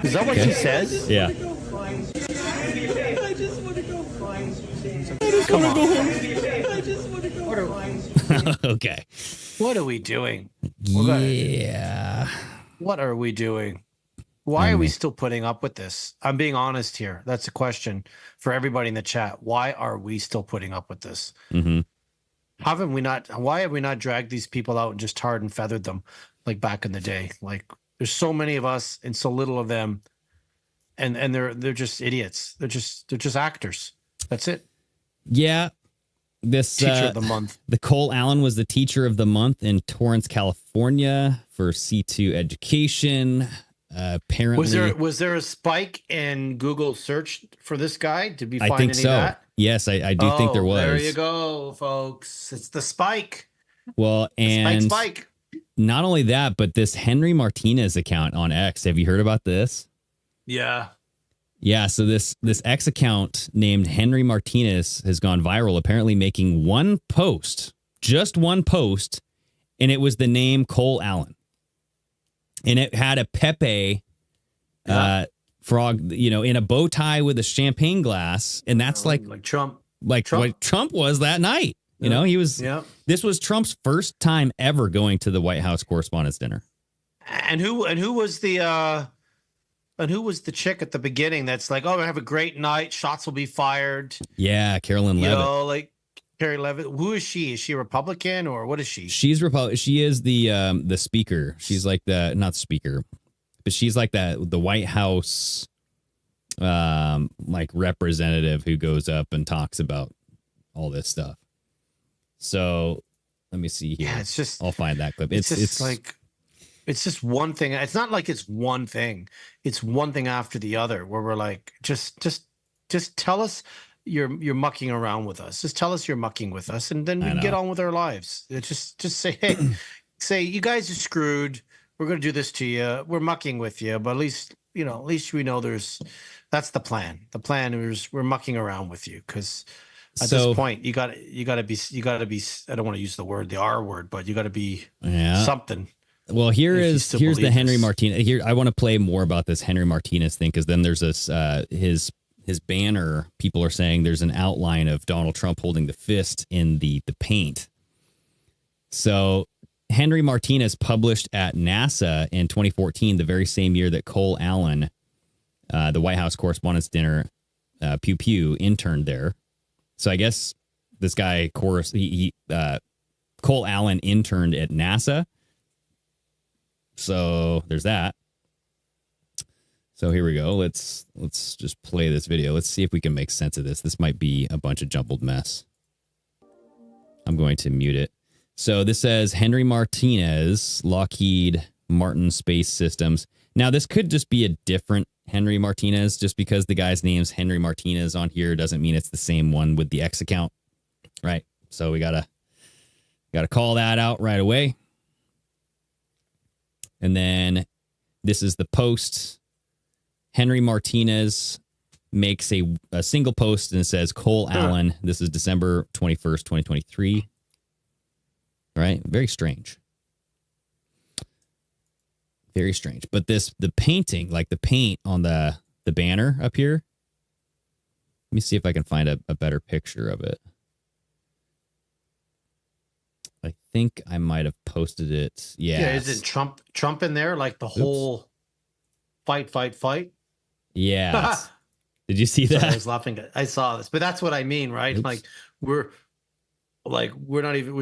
Speaker 5: Is that what she says?
Speaker 4: Yeah.
Speaker 8: I just want to go find
Speaker 5: Come on.
Speaker 8: I just want to go
Speaker 4: Okay.
Speaker 5: What are we doing?
Speaker 4: Yeah.
Speaker 5: What are we doing? Why are we still putting up with this? I'm being honest here. That's a question for everybody in the chat. Why are we still putting up with this?
Speaker 4: Mm-hmm.
Speaker 5: Why have we not dragged these people out and just tarred and feathered them like back in the day? Like, there's so many of us and so little of them, and they're just idiots. They're just actors. That's it.
Speaker 4: Yeah. This
Speaker 5: Teacher of the month.
Speaker 4: The Cole Allen was the teacher of the month in Torrance, California for C2 education. Apparently,
Speaker 5: Was there a spike in Google search for this guy? Did we find
Speaker 4: I think
Speaker 5: any
Speaker 4: so.
Speaker 5: of that?
Speaker 4: Yes, I do think there was.
Speaker 5: There you go, folks. It's the spike.
Speaker 4: Well, and
Speaker 5: Spike.
Speaker 4: not only that, but this Henry Martinez account on X. Have you heard about this?
Speaker 5: Yeah.
Speaker 4: Yeah, so this X account named Henry Martinez has gone viral, apparently making one post, just one post, and it was the name Cole Allen. And it had a Pepe frog, in a bow tie with a champagne glass, and that's like
Speaker 5: Trump.
Speaker 4: what Trump was that night. He was.
Speaker 5: Yeah.
Speaker 4: This was Trump's first time ever going to the White House Correspondents' Dinner.
Speaker 5: And who was the chick at the beginning that's like, oh, we have a great night, shots will be fired.
Speaker 4: Yeah, Carolyn Levitt.
Speaker 5: Like Carrie Levitt. Who is she? Is she a Republican or what is she?
Speaker 4: She's Republican. She is the speaker. She's like not speaker, but she's like the White House like representative who goes up and talks about all this stuff. So let me see here.
Speaker 5: Yeah, it's just,
Speaker 4: I'll find that clip.
Speaker 5: It's just one thing. It's not like it's one thing. It's one thing after the other where we're like, just tell us you're mucking around with us. Just tell us you're mucking with us, and then we can get on with our lives. Just say, hey, you guys are screwed. We're going to do this to you. We're mucking with you, but at least we know that's the plan. The plan is we're mucking around with you, because at this point you got to be. I don't want to use the R word, but you got to be something.
Speaker 4: Well, here's the Henry Martinez. Here, I want to play more about this Henry Martinez thing, because then there's this his banner. People are saying there's an outline of Donald Trump holding the fist in the paint. So Henry Martinez published at NASA in 2014, the very same year that Cole Allen, the White House Correspondents' Dinner, Pew Pew interned there. So I guess this guy, Cole Allen, interned at NASA. So there's that. So here we go. Let's just play this video. Let's see if we can make sense of this. This might be a bunch of jumbled mess. I'm going to mute it. So this says Henry Martinez, Lockheed Martin Space Systems. Now, this could just be a different Henry Martinez. Just because the guy's name's Henry Martinez on here doesn't mean it's the same one with the X account, right? So we gotta call that out right away. And then this is the post. Henry Martinez makes a single post and it says Cole Allen. This is December 21st, 2023. All right. Very strange. Very strange. But the painting, like the paint on the banner up here. Let me see if I can find a better picture of it. I think I might have posted it. Yeah.
Speaker 5: Is it Trump in there? Like the whole fight.
Speaker 4: Yeah. Did you see that?
Speaker 5: Sorry, I was laughing. I saw this, but that's what I mean, right?
Speaker 4: Oops.
Speaker 5: We're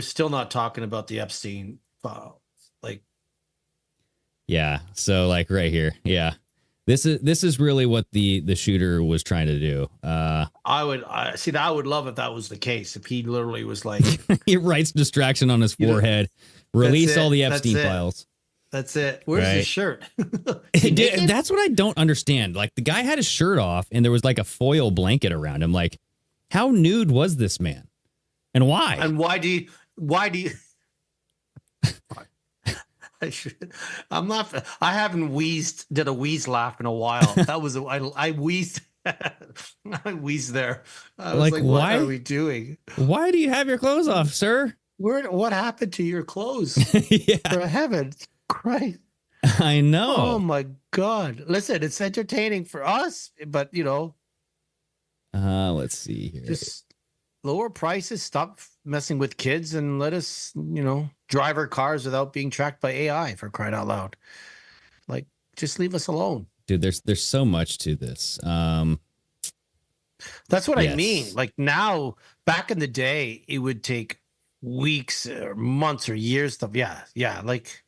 Speaker 5: still not talking about the Epstein file. Like,
Speaker 4: yeah. So like right here. Yeah. This is really what the shooter was trying to do.
Speaker 5: I would love if that was the case. If he literally was like,
Speaker 4: he writes distraction on his forehead, release all the Epstein
Speaker 5: That's it.
Speaker 4: files.
Speaker 5: That's it. Where's his shirt?
Speaker 4: That's what I don't understand. Like the guy had his shirt off and there was like a foil blanket around him. Like, how nude was this man? And why?
Speaker 5: And why do you I'm laughing. I haven't did a wheeze laugh in a while. That was I wheezed. I wheezed there. I was like,
Speaker 4: why
Speaker 5: what are we doing?
Speaker 4: Why do you have your clothes off, sir?
Speaker 5: What happened to your clothes?
Speaker 4: Yeah.
Speaker 5: For heaven's Christ.
Speaker 4: I know.
Speaker 5: Oh my God. Listen, it's entertaining for us, but
Speaker 4: let's see here.
Speaker 5: Just lower prices, stop messing with kids, and let us, drive our cars without being tracked by AI, for crying out loud. Like, just leave us alone.
Speaker 4: Dude, there's so much to this.
Speaker 5: That's what
Speaker 4: yes.
Speaker 5: I mean. Like now, back in the day, it would take weeks or months or years to, yeah. Like,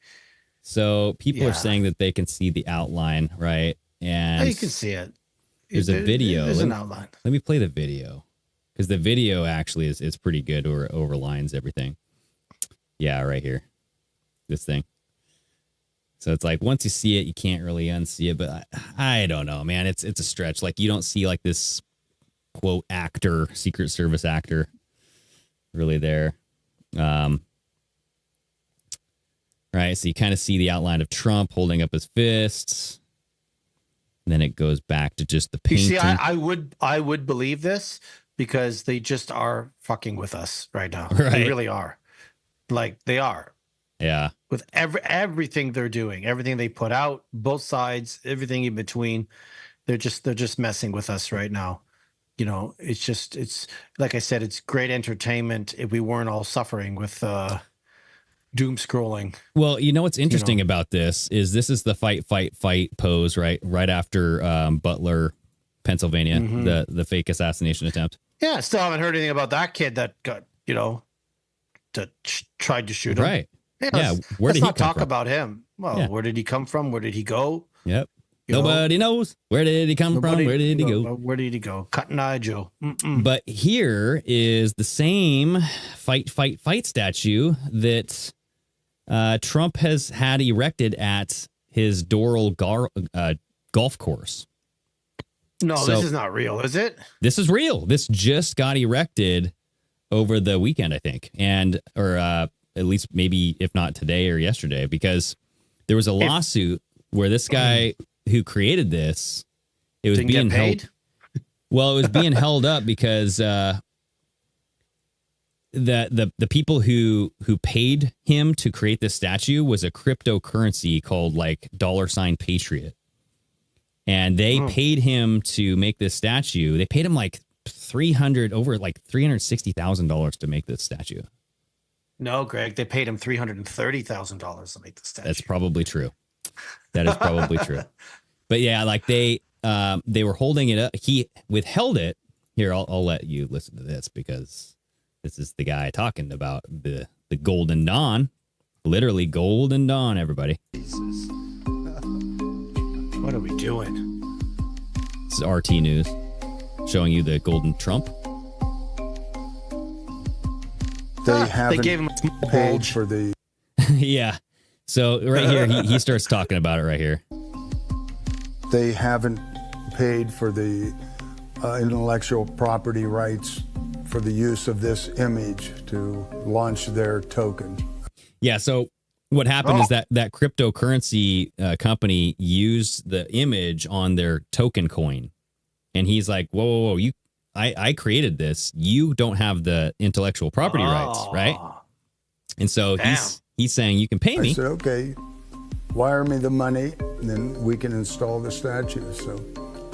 Speaker 4: so people are saying that they can see the outline, right? And
Speaker 5: you can see it.
Speaker 4: There's a video.
Speaker 5: There's an outline. Let
Speaker 4: me play the video. Because the video actually is pretty good, or overlines everything. Yeah, right here. This thing. So it's like once you see it, you can't really unsee it. But I don't know, man. It's a stretch. Like you don't see like this quote actor, Secret Service actor, really there. Right. So you kind of see the outline of Trump holding up his fists. And then it goes back to just the painting.
Speaker 5: You see, I would believe this. Because they just are fucking with us right now.
Speaker 4: Right.
Speaker 5: They really are. Like they are.
Speaker 4: Yeah.
Speaker 5: With everything they're doing, everything they put out, both sides, everything in between, they're just messing with us right now. It's like I said, it's great entertainment if we weren't all suffering with doom scrolling.
Speaker 4: Well, what's interesting about this is the fight pose right after Butler, Pennsylvania, the fake assassination attempt.
Speaker 5: Yeah, still haven't heard anything about that kid that got, that tried to shoot him.
Speaker 4: Right.
Speaker 5: Yeah.
Speaker 4: Where did he
Speaker 5: not
Speaker 4: come
Speaker 5: talk
Speaker 4: from?
Speaker 5: about him. Well,
Speaker 4: Yeah.
Speaker 5: Where did he come from? Where did he go?
Speaker 4: Yep. Nobody knows. Where did he come from? Where did he go?
Speaker 5: Where did he go? Cotton Eye Joe.
Speaker 4: But here is the same fight statue that Trump has had erected at his Doral golf course.
Speaker 5: No, this is not real, is it?
Speaker 4: This is real. This just got erected over the weekend, I think. Or at least maybe if not today or yesterday, because there was a lawsuit where this guy who created this, it was being held. Well, it was being held up because the people who paid him to create this statue was a cryptocurrency called like $Patriot. And they paid him to make this statue. They paid him like $360,000 to make this statue.
Speaker 5: No, Greg, they paid him $330,000 to make the statue.
Speaker 4: That's probably true. That is probably true. But yeah, like they were holding it up. He withheld it. Here, I'll let you listen to this because this is the guy talking about the Golden Dawn. Literally Golden Dawn, everybody.
Speaker 5: What are we doing?
Speaker 4: This is RT News showing you the Golden Trump.
Speaker 10: They
Speaker 5: gave him a small
Speaker 10: paid
Speaker 5: bulge.
Speaker 10: for the.
Speaker 4: Yeah. So right here, he starts talking about it right here.
Speaker 10: They haven't paid for the intellectual property rights for the use of this image to launch their token.
Speaker 4: Yeah. So what happened is that cryptocurrency company used the image on their token coin, and he's like, "Whoa! I created this. You don't have the intellectual property rights, right?" And so he's saying you can pay me.
Speaker 10: I said, "Okay, wire me the money, and then we can install the statue." So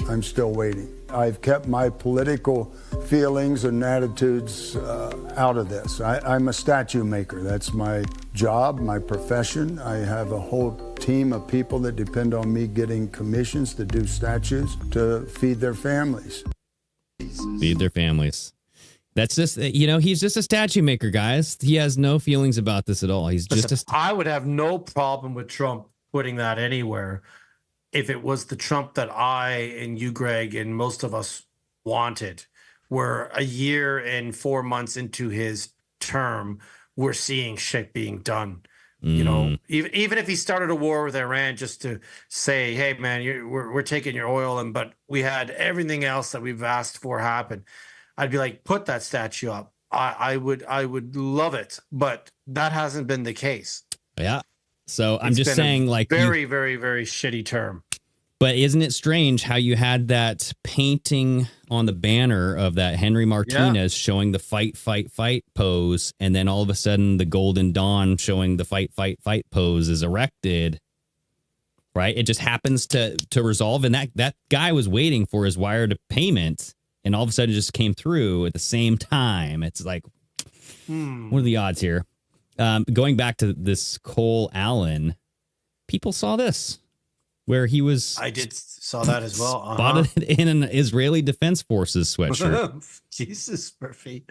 Speaker 10: I'm still waiting. I've kept my political feelings and attitudes out of this. I'm a statue maker. That's my job, my profession. I have a whole team of people that depend on me getting commissions to do statues to feed their families.
Speaker 4: Feed their families. That's just, he's just a statue maker, guys. He has no feelings about this at all. He's just
Speaker 5: I would have no problem with Trump putting that anywhere if it was the Trump that I and you, Greg, and most of us wanted, where a year and 4 months into his term, we're seeing shit being done. You know, even if he started a war with Iran just to say, hey, man, we're taking your oil, but we had everything else that we've asked for happen, I'd be like, put that statue up. I would love it, but that hasn't been the case.
Speaker 4: Yeah. So I'm just saying, like,
Speaker 5: very, very, very shitty term.
Speaker 4: But isn't it strange how you had that painting on the banner of that Henry Martinez showing the fight, fight, fight pose, and then all of a sudden the Golden Dawn showing the fight, fight, fight pose is erected, right? It just happens to resolve, and that guy was waiting for his wire to payment, and all of a sudden it just came through at the same time. It's like, what are the odds here? Going back to this Cole Allen, people saw this. Where he was,
Speaker 5: I saw that as well.
Speaker 4: Spotted in an Israeli Defense Forces sweatshirt.
Speaker 5: Jesus, Murphy.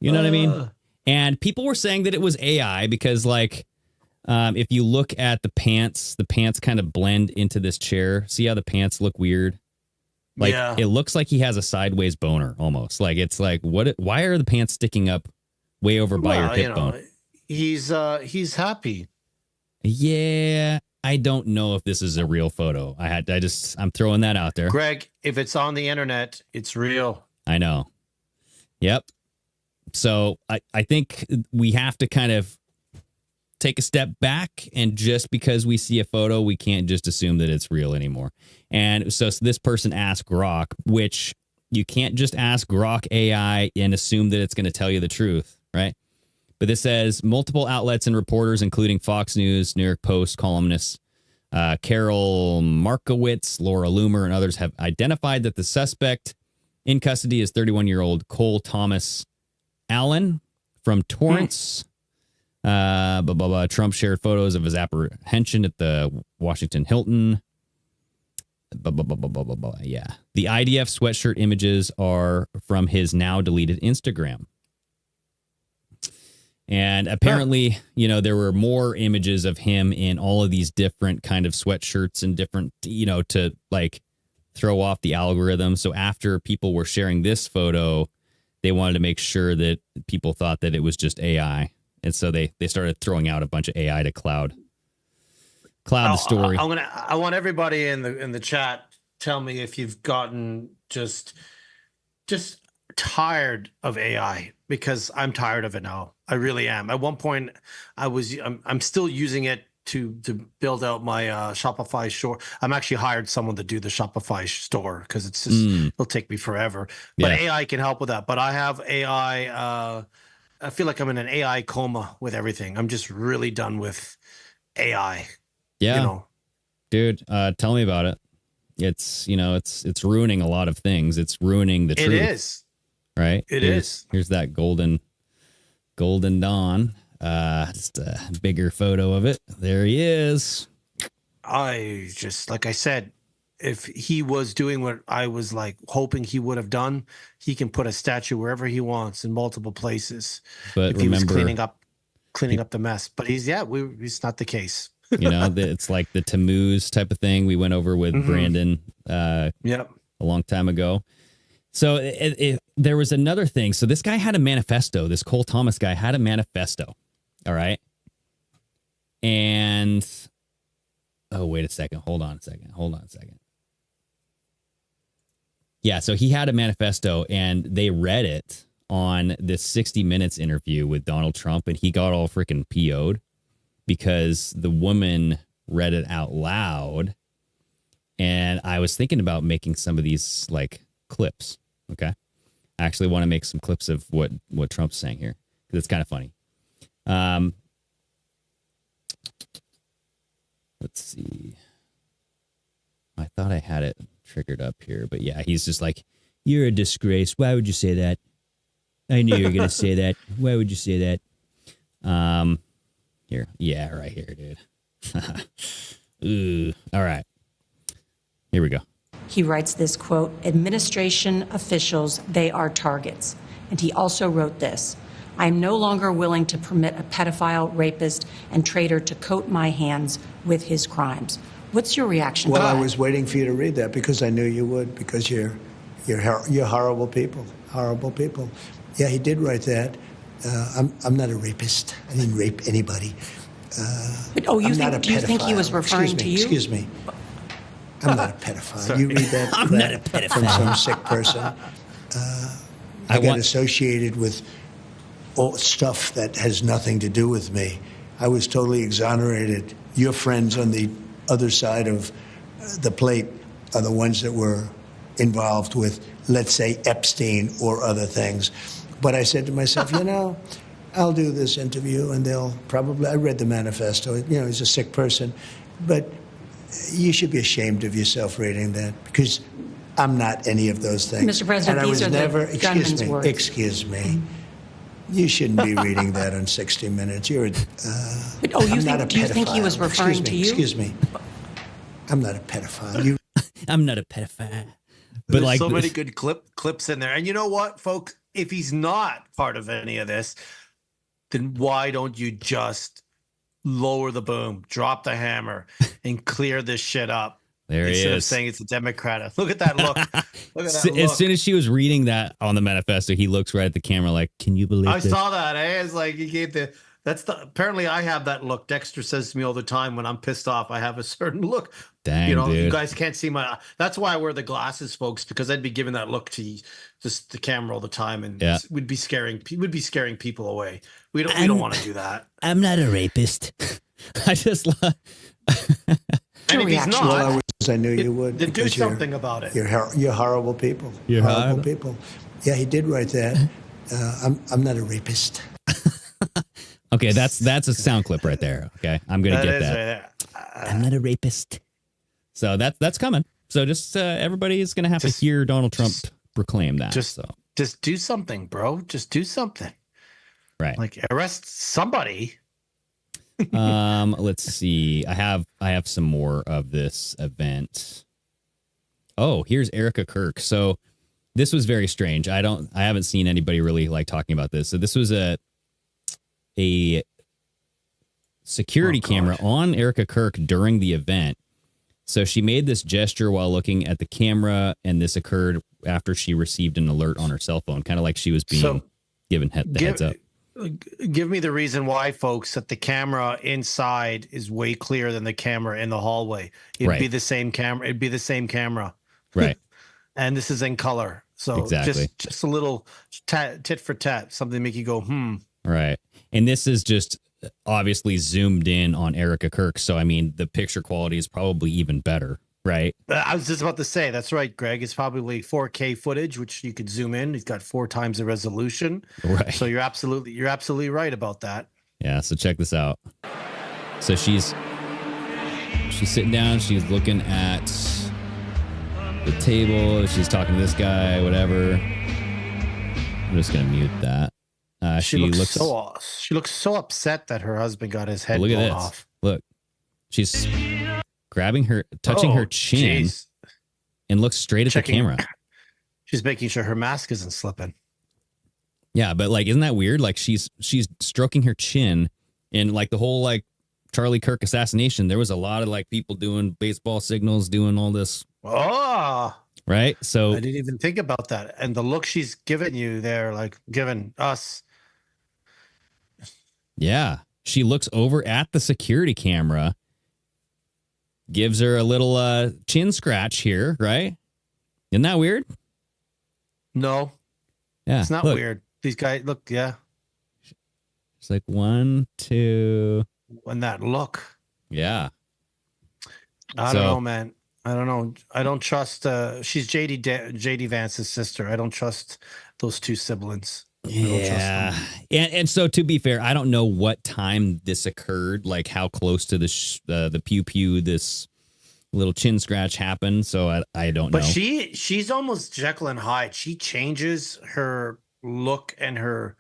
Speaker 4: You know what I mean? And people were saying that it was AI because, like, if you look at the pants kind of blend into this chair. See how the pants look weird? Like, it looks like he has a sideways boner almost. Like, it's like, why are the pants sticking up way over by your hip bone?
Speaker 5: He's happy.
Speaker 4: Yeah. I don't know if this is a real photo. I'm throwing that out there.
Speaker 5: Greg, if it's on the internet, it's real.
Speaker 4: I know. Yep. So I think we have to kind of take a step back, and just because we see a photo, we can't just assume that it's real anymore. And so this person asked Grok, which you can't just ask Grok AI and assume that it's going to tell you the truth, right? But this says multiple outlets and reporters, including Fox News, New York Post columnists, Carol Markowitz, Laura Loomer, and others have identified that the suspect in custody is 31-year-old Cole Thomas Allen from Torrance. Trump shared photos of his apprehension at the Washington Hilton. Yeah. The IDF sweatshirt images are from his now deleted Instagram. And apparently, there were more images of him in all of these different kind of sweatshirts and different, to like throw off the algorithm. So after people were sharing this photo, they wanted to make sure that people thought that it was just AI. And so they started throwing out a bunch of AI to cloud the story.
Speaker 5: I want everybody in the chat, tell me if you've gotten just tired of AI, because I'm tired of it now. I really am. At one point, I'm still using it to build out my Shopify store. I'm actually hired someone to do the Shopify store because it's just it'll take me forever. But AI can help with that. But I have AI. I feel like I'm in an AI coma with everything. I'm just really done with AI.
Speaker 4: Yeah, dude, tell me about it. It's it's ruining a lot of things. It's ruining the truth.
Speaker 5: It is.
Speaker 4: Right?
Speaker 5: It is.
Speaker 4: Here's that Golden Dawn. Just a bigger photo of it. There he is.
Speaker 5: I just, like I said, if he was doing what I was like hoping he would have done, he can put a statue wherever he wants in multiple places.
Speaker 4: But
Speaker 5: if he was
Speaker 4: remember,
Speaker 5: cleaning up the mess, but he's not the case.
Speaker 4: You know, it's like the Tammuz type of thing we went over with Brandon a long time ago. So there was another thing. So this guy had a manifesto. This Cole Thomas guy had a manifesto. All right. And, oh, wait a second. Hold on a second. Yeah, so he had a manifesto, and they read it on this 60 Minutes interview with Donald Trump, and he got all freaking PO'd because the woman read it out loud. And I was thinking about making some of these, like, clips, okay? I actually want to make some clips of what Trump's saying here, because it's kind of funny. Let's see. I thought I had it triggered up here, but yeah, he's just like, "You're a disgrace. Why would you say that? I knew you were going to say that. Why would you say that?" Here. Yeah, right here, dude. Ooh. All right. Here we go.
Speaker 11: He writes this quote, "Administration officials, they are targets." And he also wrote this, "I am no longer willing to permit a pedophile, rapist, and traitor to coat my hands with his crimes." What's your reaction to that?
Speaker 6: Well, I was waiting for you to read that because I knew you would, because you're horrible people, horrible people. Yeah, he did write that. I'm not a rapist. I didn't rape anybody.
Speaker 11: Do you think he was referring to you?
Speaker 6: Excuse me. I'm not a pedophile.
Speaker 5: Sorry.
Speaker 6: You read that,
Speaker 4: I'm not a pedophile.
Speaker 6: From some sick person. I got associated with all stuff that has nothing to do with me. I was totally exonerated. Your friends on the other side of the plate are the ones that were involved with, let's say, Epstein or other things. But I said to myself, I'll do this interview and they'll probably, I read the manifesto, he's a sick person, but you should be ashamed of yourself reading that because I'm not any of those things.
Speaker 11: Mr. President, these are the gunman's words.
Speaker 6: Excuse me. You shouldn't be reading that on 60 Minutes. You're
Speaker 11: do you think he was referring to you?
Speaker 6: Excuse me. I'm not a pedophile.
Speaker 4: I'm not a pedophile. But
Speaker 5: there's
Speaker 4: like
Speaker 5: so many good clips in there. And you know what, folks? If he's not part of any of this, then why don't you just lower the boom, drop the hammer, and clear this shit up?
Speaker 4: There he is.
Speaker 5: Instead of saying it's a Democrat. Look at that look. Look at that look.
Speaker 4: As soon as she was reading that on the manifesto, he looks right at the camera like, "Can you believe
Speaker 5: I
Speaker 4: this?"
Speaker 5: saw that. It's like he gave apparently I have that look. Dexter says to me all the time when I'm pissed off, I have a certain look.
Speaker 4: Dang, dude.
Speaker 5: You guys can't see that's why I wear the glasses, folks, because I'd be giving that look to just the camera all the time, and would be scaring people away. We don't want to do that.
Speaker 4: I'm not a rapist. I just love.
Speaker 5: And if he's not,
Speaker 6: well, I knew you would.
Speaker 5: Then do something about it.
Speaker 6: You're horrible people.
Speaker 4: You're
Speaker 6: horrible people. Yeah, he did write that. I'm not a rapist.
Speaker 4: Okay, that's a sound clip right there. Okay, I'm gonna get that. Right, I'm not a rapist. So that's coming. So just everybody is gonna have to hear Donald Trump proclaim that.
Speaker 5: Just do something, bro. Just do something.
Speaker 4: Right.
Speaker 5: Like arrest somebody.
Speaker 4: Let's see. I have some more of this event. Oh, here's Erica Kirk. So this was very strange. I haven't seen anybody really like talking about this. So this was a security camera on Erica Kirk during the event. So she made this gesture while looking at the camera, and this occurred after she received an alert on her cell phone, kind of like she was being given the heads up.
Speaker 5: Give me the reason why, folks, that the camera inside is way clearer than the camera in the hallway. It'd be the same camera. It'd be the same camera.
Speaker 4: Right.
Speaker 5: And this is in color. So
Speaker 4: exactly.
Speaker 5: just a little tit for tat, something to make you go,
Speaker 4: Right. And this is just obviously zoomed in on Erica Kirk. So, I mean, the picture quality is probably even better. Right.
Speaker 5: I was just about to say, that's right, Greg. It's probably 4K footage, which you could zoom in. He's got 4 times the resolution.
Speaker 4: Right.
Speaker 5: So you're absolutely right about that.
Speaker 4: Yeah. So check this out. So she's sitting down. She's looking at the table. She's talking to this guy, whatever. I'm just going to mute that. She looks
Speaker 5: so upset that her husband got his head
Speaker 4: blown
Speaker 5: blown
Speaker 4: off.
Speaker 5: off.
Speaker 4: Look, she's touching her chin.
Speaker 5: Geez.
Speaker 4: and looks straight at the camera.
Speaker 5: She's making sure her mask isn't slipping.
Speaker 4: Yeah, but like, isn't that weird? Like she's stroking her chin, and like the whole like Charlie Kirk assassination, there was a lot of like people doing baseball signals, doing all this.
Speaker 5: Oh,
Speaker 4: right. So
Speaker 5: I didn't even think about that. And the look she's giving you there, like giving us.
Speaker 4: Yeah, she looks over at the security camera, gives her a little chin scratch here, right? Isn't that weird?
Speaker 5: No.
Speaker 4: Yeah,
Speaker 5: it's not
Speaker 4: look.
Speaker 5: weird. These guys look, yeah.
Speaker 4: It's like 1, 2.
Speaker 5: And that look.
Speaker 4: Yeah.
Speaker 5: I don't know, man. I don't know. I don't trust. She's JD Vance's sister. I don't trust those two siblings.
Speaker 4: Yeah. And so to be fair, I don't know what time this occurred, like how close to the pew pew this little chin scratch happened. So I don't know.
Speaker 5: But she's almost Jekyll and Hyde. She changes her look and her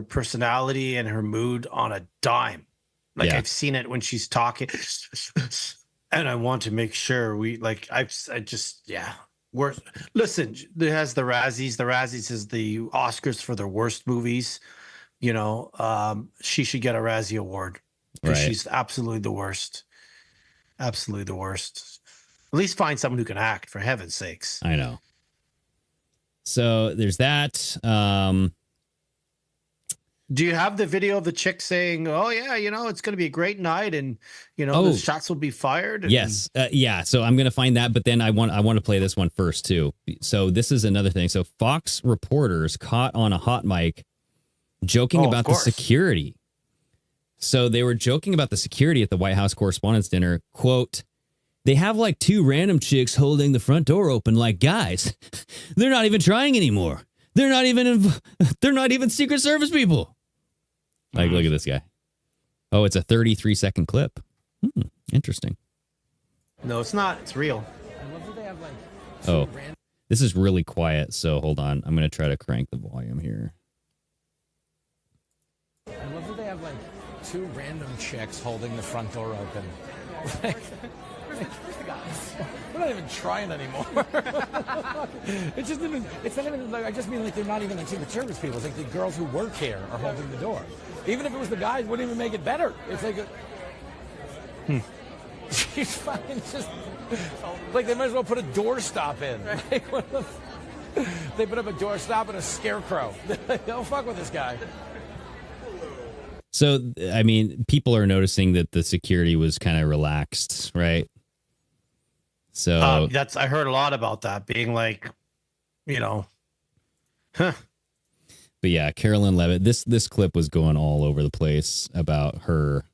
Speaker 5: personality and her mood on a dime. Like I've seen it when she's talking, and I want to make sure listen, it has the Razzies. The Razzies is the Oscars for the worst movies. You know, she should get a Razzie Award because she's absolutely the worst. Absolutely the worst. At least find someone who can act, for heaven's sakes.
Speaker 4: I know. So there's that.
Speaker 5: Do you have the video of the chick saying, "Oh yeah, you know, it's going to be a great night, and you know, the shots will be fired"? And...
Speaker 4: Yes, yeah. So I'm going to find that, but then I want to play this one first too. So this is another thing. So Fox reporters caught on a hot mic joking about the security. So they were joking about the security at the White House Correspondents' dinner. Quote, "They have like 2 random chicks holding the front door open like guys. They're not even trying anymore. They're not even Secret Service people." Like, look at this guy. Oh, it's a 33-second clip. Interesting.
Speaker 5: No, it's not. It's real.
Speaker 4: Oh, this is really quiet. So hold on. I'm going to try to crank the volume here.
Speaker 12: I love that they have like 2 random chicks holding the front door open. We're not even trying anymore. It's not even like, I just mean like they're not even like Secret Service people. It's like the girls who work here are holding the door. Even if it was the guys, it wouldn't even make it better. It's like she's fucking just like they might as well put a doorstop in. Like, they put up a doorstop and a scarecrow. Don't fuck with this guy.
Speaker 4: So, I mean, people are noticing that the security was kind of relaxed, right? So
Speaker 5: I heard a lot about that being like, you know,
Speaker 4: But yeah, Carolyn Levitt, this clip was going all over the place about her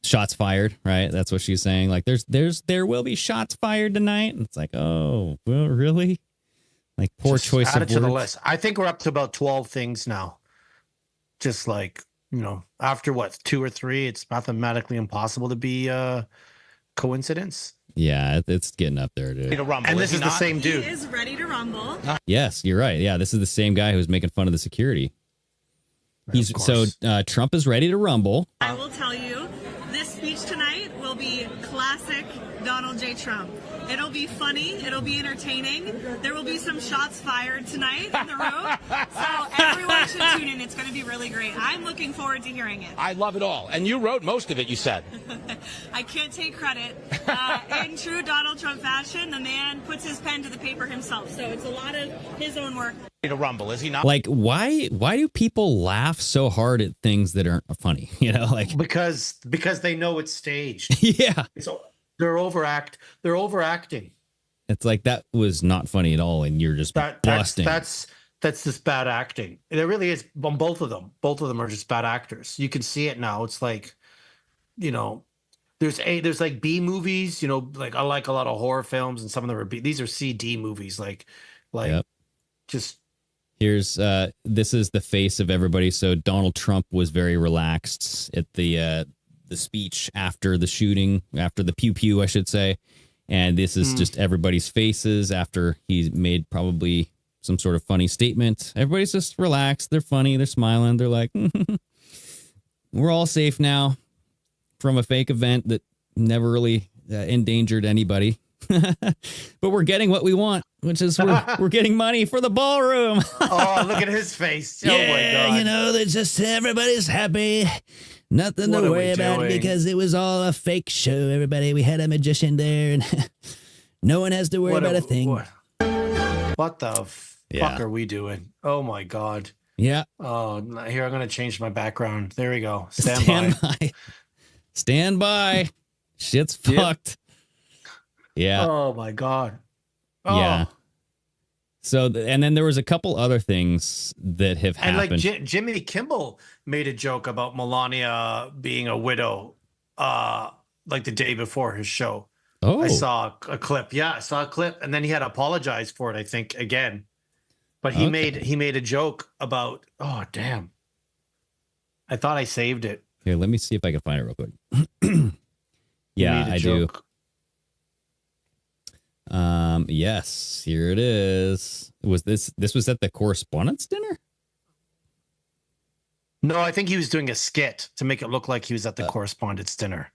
Speaker 4: shots fired, right? That's what she's saying. Like there will be shots fired tonight. And it's like, oh, well, really? Like poor
Speaker 5: just
Speaker 4: choice
Speaker 5: add
Speaker 4: of
Speaker 5: it to
Speaker 4: words.
Speaker 5: the list. I think we're up to about 12 things now. Just like, you know, after 2 or 3, it's mathematically impossible to be coincidence.
Speaker 4: Yeah, it's getting up there, dude.
Speaker 5: And this is the same dude.
Speaker 13: He is ready to rumble.
Speaker 4: Yes, you're right. Yeah, this is the same guy who's making fun of the security. Trump is ready to rumble.
Speaker 13: I will tell you, this speech tonight will be classic Donald J. Trump. It'll be funny. It'll be entertaining. There will be some shots fired tonight in the room. So everyone should tune in. It's going to be really great. I'm looking forward to hearing it.
Speaker 12: I love it all. And you wrote most of it, you said.
Speaker 13: I can't take credit. In true Donald Trump fashion, the man puts his pen to the paper himself. So it's a lot of his own work.
Speaker 12: To rumble, is he not?
Speaker 4: Like, why do people laugh so hard at things that aren't funny? You know, like
Speaker 5: because they know it's staged.
Speaker 4: Yeah.
Speaker 5: So they're overacting.
Speaker 4: It's like that was not funny at all, and you're just busting.
Speaker 5: That's just bad acting. There really is on both of them. Both of them are just bad actors. You can see it now. It's like, you know, there's like B movies. You know, like I like a lot of horror films, and some of them are B. These are CD movies. Like just.
Speaker 4: Here's this is the face of everybody. So Donald Trump was very relaxed at the speech after the shooting, after the pew pew, I should say. And this is just everybody's faces after he made probably some sort of funny statement. Everybody's just relaxed. They're funny. They're smiling. They're like, we're all safe now from a fake event that never really endangered anybody. But we're getting what we want, which is we're getting money for the ballroom.
Speaker 5: Oh, look at his face. Oh, my God.
Speaker 4: You know, they're just everybody's happy. Nothing
Speaker 5: What
Speaker 4: to
Speaker 5: are
Speaker 4: worry
Speaker 5: we
Speaker 4: about
Speaker 5: doing?
Speaker 4: because it was all a fake show, everybody. We had a magician there, and no one has to worry about a thing.
Speaker 5: What the fuck are we doing? Oh, my God.
Speaker 4: Yeah.
Speaker 5: Oh, here, I'm going to change my background. There we go. Stand by.
Speaker 4: Stand by. Shit's fucked. Yeah.
Speaker 5: Oh, my God. Oh.
Speaker 4: Yeah. So, and then there was a couple other things that have happened.
Speaker 5: And like Jimmy Kimmel made a joke about Melania being a widow, like the day before his show.
Speaker 4: Oh,
Speaker 5: I saw a clip. Yeah, I saw a clip, and then he had to apologize for it, I think, again. But he made a joke about. Oh, damn! I thought I saved it.
Speaker 4: Here, let me see if I can find it real quick. Yeah, I do. Yes, here it is. Was this was at the Correspondents dinner?
Speaker 5: No, I think he was doing a skit to make it look like he was at the Correspondents dinner.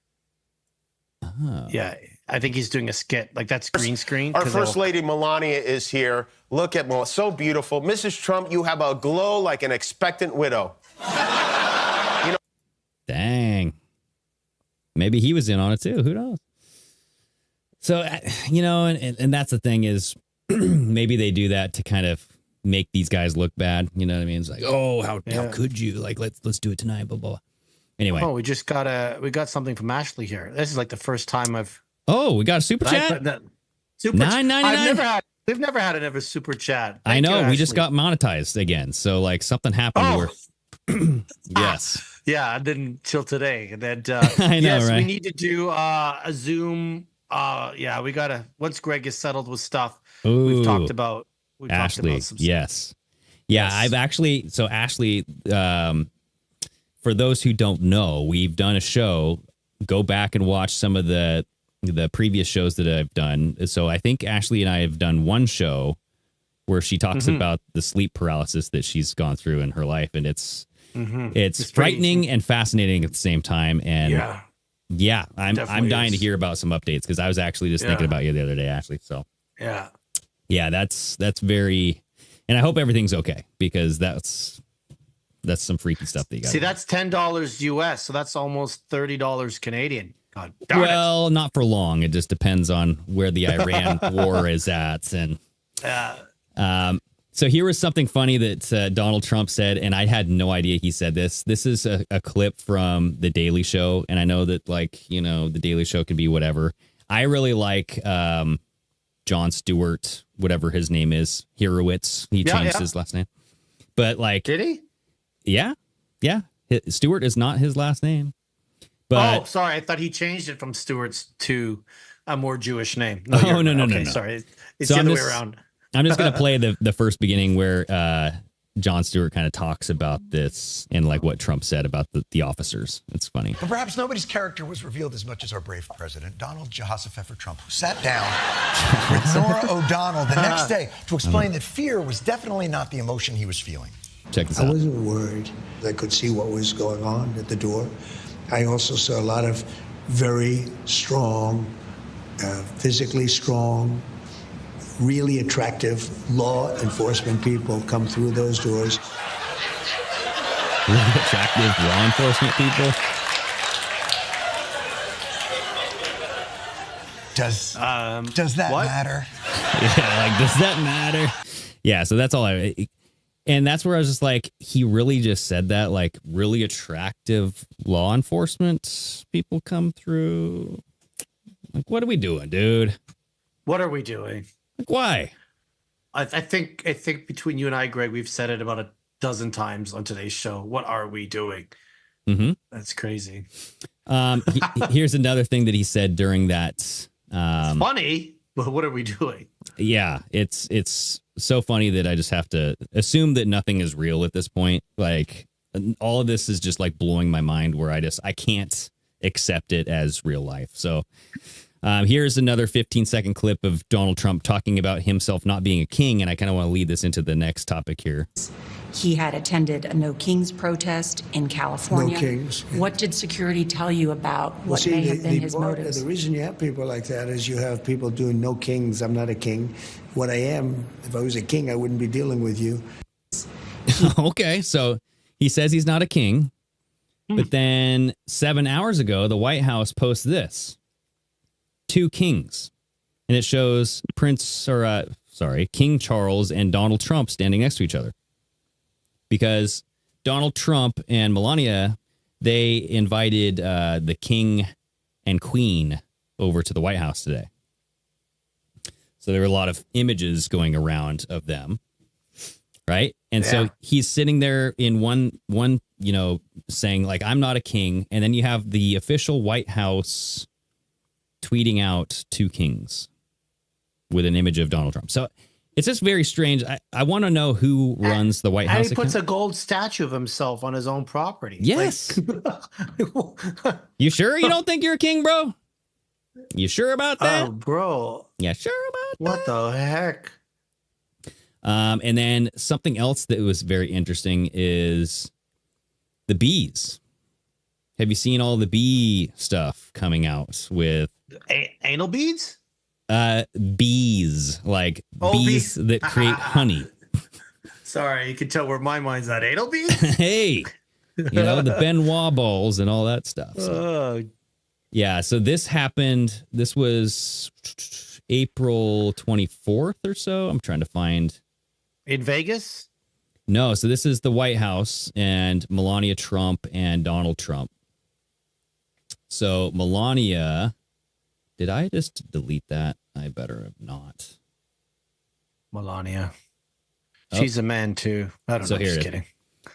Speaker 4: Oh.
Speaker 5: Yeah, I think he's doing a skit. Like, that's green screen.
Speaker 14: Our First Lady Melania is here. Look at Melania. So beautiful. Mrs. Trump, you have a glow like an expectant widow.
Speaker 4: Dang. Maybe he was in on it too. Who knows? So, you know, and that's the thing is maybe they do that to kind of make these guys look bad. You know what I mean? It's like, oh, how could you? Like, let's do it tonight. Blah, blah, blah. Anyway.
Speaker 5: Oh, we got something from Ashley here. This is like the first time I've.
Speaker 4: Oh, we got a super chat?
Speaker 5: $9.99. We've never had another super chat.
Speaker 4: I know. We just got monetized again. So, like, something happened where. Yes.
Speaker 5: Yeah, and then till today. And then,
Speaker 4: I know,
Speaker 5: yes,
Speaker 4: right?
Speaker 5: we need to do a Zoom. Yeah, we got to, once Greg is settled with stuff, we've talked about.
Speaker 4: Ashley,
Speaker 5: some
Speaker 4: yes. Yeah, I've actually, so Ashley, for those who don't know, we've done a show. Go back and watch some of the previous shows that I've done. So I think Ashley and I have done one show where she talks about the sleep paralysis that she's gone through in her life, and it's frightening and fascinating at the same time. And yeah, I'm dying to hear about some updates because I was actually just thinking about you the other day, Ashley. So yeah, that's very, and I hope everything's okay because that's some freaky stuff that you got.
Speaker 5: See, that's $10 US, so that's almost $30 Canadian. God darn
Speaker 4: well, not for long. It just depends on where the Iran war is at. And so here was something funny that Donald Trump said, and I had no idea he said this. This is a clip from The Daily Show, and I know that, like, you know, The Daily Show can be whatever. I really like Jon Stewart, whatever his name is, Hirowitz. He changed his last name. But, like...
Speaker 5: Did he?
Speaker 4: Yeah. Stewart is not his last name. But
Speaker 5: sorry. I thought he changed it from Stewart's to a more Jewish name.
Speaker 4: No.
Speaker 5: Sorry. It's the other way around.
Speaker 4: I'm just going to play the first beginning where Jon Stewart kind of talks about this and like what Trump said about the officers. It's funny.
Speaker 15: But perhaps nobody's character was revealed as much as our brave president, Donald Jehoshaphat Trump, who sat down with Nora O'Donnell the next day to explain that fear was definitely not the emotion he was feeling.
Speaker 4: Check this
Speaker 16: I
Speaker 4: out.
Speaker 16: wasn't worried. I could see what was going on at the door. I also saw a lot of very strong, physically strong, really attractive law enforcement people come through those doors.
Speaker 4: Really attractive law enforcement people?
Speaker 15: Does that matter?
Speaker 4: Yeah, like, does that matter? Yeah, so that's all and that's where I was just like, he really just said that, like, really attractive law enforcement people come through. Like, what are we doing, dude?
Speaker 5: What are we doing?
Speaker 4: Like, why?
Speaker 5: I think between you and I, Greg, we've said it about a dozen times on today's show. What are we doing?
Speaker 4: Mm-hmm.
Speaker 5: That's crazy.
Speaker 4: Here's another thing that he said during that.
Speaker 5: It's funny, but what are we doing?
Speaker 4: Yeah, it's so funny that I just have to assume that nothing is real at this point. Like, all of this is just like blowing my mind where I can't accept it as real life. So here's another 15-second clip of Donald Trump talking about himself not being a king. And I kind of want to lead this into the next topic here.
Speaker 11: He had attended a No Kings protest in California.
Speaker 16: No Kings, yeah.
Speaker 11: What did security tell you about
Speaker 16: Well,
Speaker 11: what
Speaker 16: see,
Speaker 11: may have been his motives?
Speaker 16: The reason you have people like that is you have people doing no kings. I'm not a king. What I am, if I was a king, I wouldn't be dealing with you.
Speaker 4: Okay, so he says he's not a king, but then 7 hours ago, the White House posts this: 2 kings, and it shows King Charles and Donald Trump standing next to each other. Because Donald Trump and Melania, they invited the king and queen over to the White House today. So there were a lot of images going around of them, right? And so he's sitting there in one, saying like, I'm not a king. And then you have the official White House tweeting out 2 kings with an image of Donald Trump. So it's just very strange. I want to know who runs the White House.
Speaker 5: And he puts a gold statue of himself on his own property.
Speaker 4: Yes. You sure you don't think you're a king, bro? You sure about that?
Speaker 5: Oh, bro.
Speaker 4: Yeah, sure about
Speaker 5: what the heck?
Speaker 4: And then something else that was very interesting is the bees. Have you seen all the bee stuff coming out with
Speaker 5: anal beads?
Speaker 4: Bees, like bees that create honey.
Speaker 5: Sorry, you can tell where my mind's at. Anal beads?
Speaker 4: Hey, the Benoit balls and all that stuff. So, yeah, so this happened. This was April 24th or so. I'm trying to find.
Speaker 5: In Vegas?
Speaker 4: No, so this is the White House and Melania Trump and Donald Trump. So Melania, did I just delete that? I better have not.
Speaker 5: Melania. She's a man too. I don't know.
Speaker 4: Here
Speaker 5: Just
Speaker 4: it is.
Speaker 5: kidding.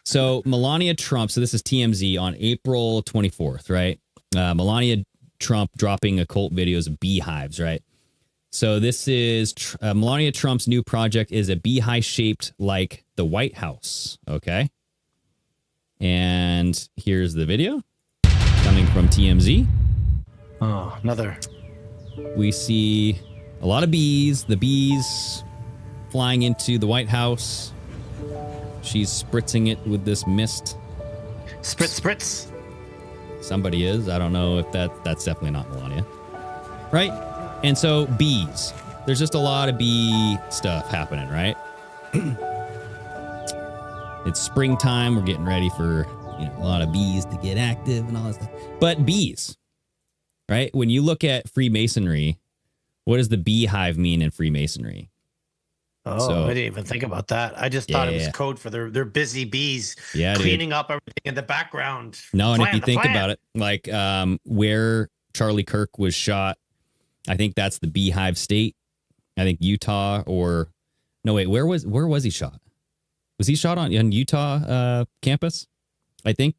Speaker 4: So Melania Trump, so this is TMZ on April 24th, right? Melania Trump dropping occult videos of beehives, right? So this is Melania Trump's new project is a beehive shaped like the White House, okay? And here's the video coming from TMZ.
Speaker 5: Oh, another.
Speaker 4: We see a lot of bees, the bees flying into the White House. She's spritzing it with this mist.
Speaker 5: Spritz.
Speaker 4: Somebody is. I don't know if that's definitely not Melania. Right? And so bees. There's just a lot of bee stuff happening, right? It's springtime. We're getting ready for a lot of bees to get active and all that stuff. But bees, right? When you look at Freemasonry, what does the beehive mean in Freemasonry?
Speaker 5: Oh, I didn't even think about that. I just thought it was code for their busy bees cleaning up everything in the background.
Speaker 4: No, and if you think about it, like where Charlie Kirk was shot, I think that's the Beehive State. I think Utah or no, wait, where was he shot? Was he shot on Utah campus? I think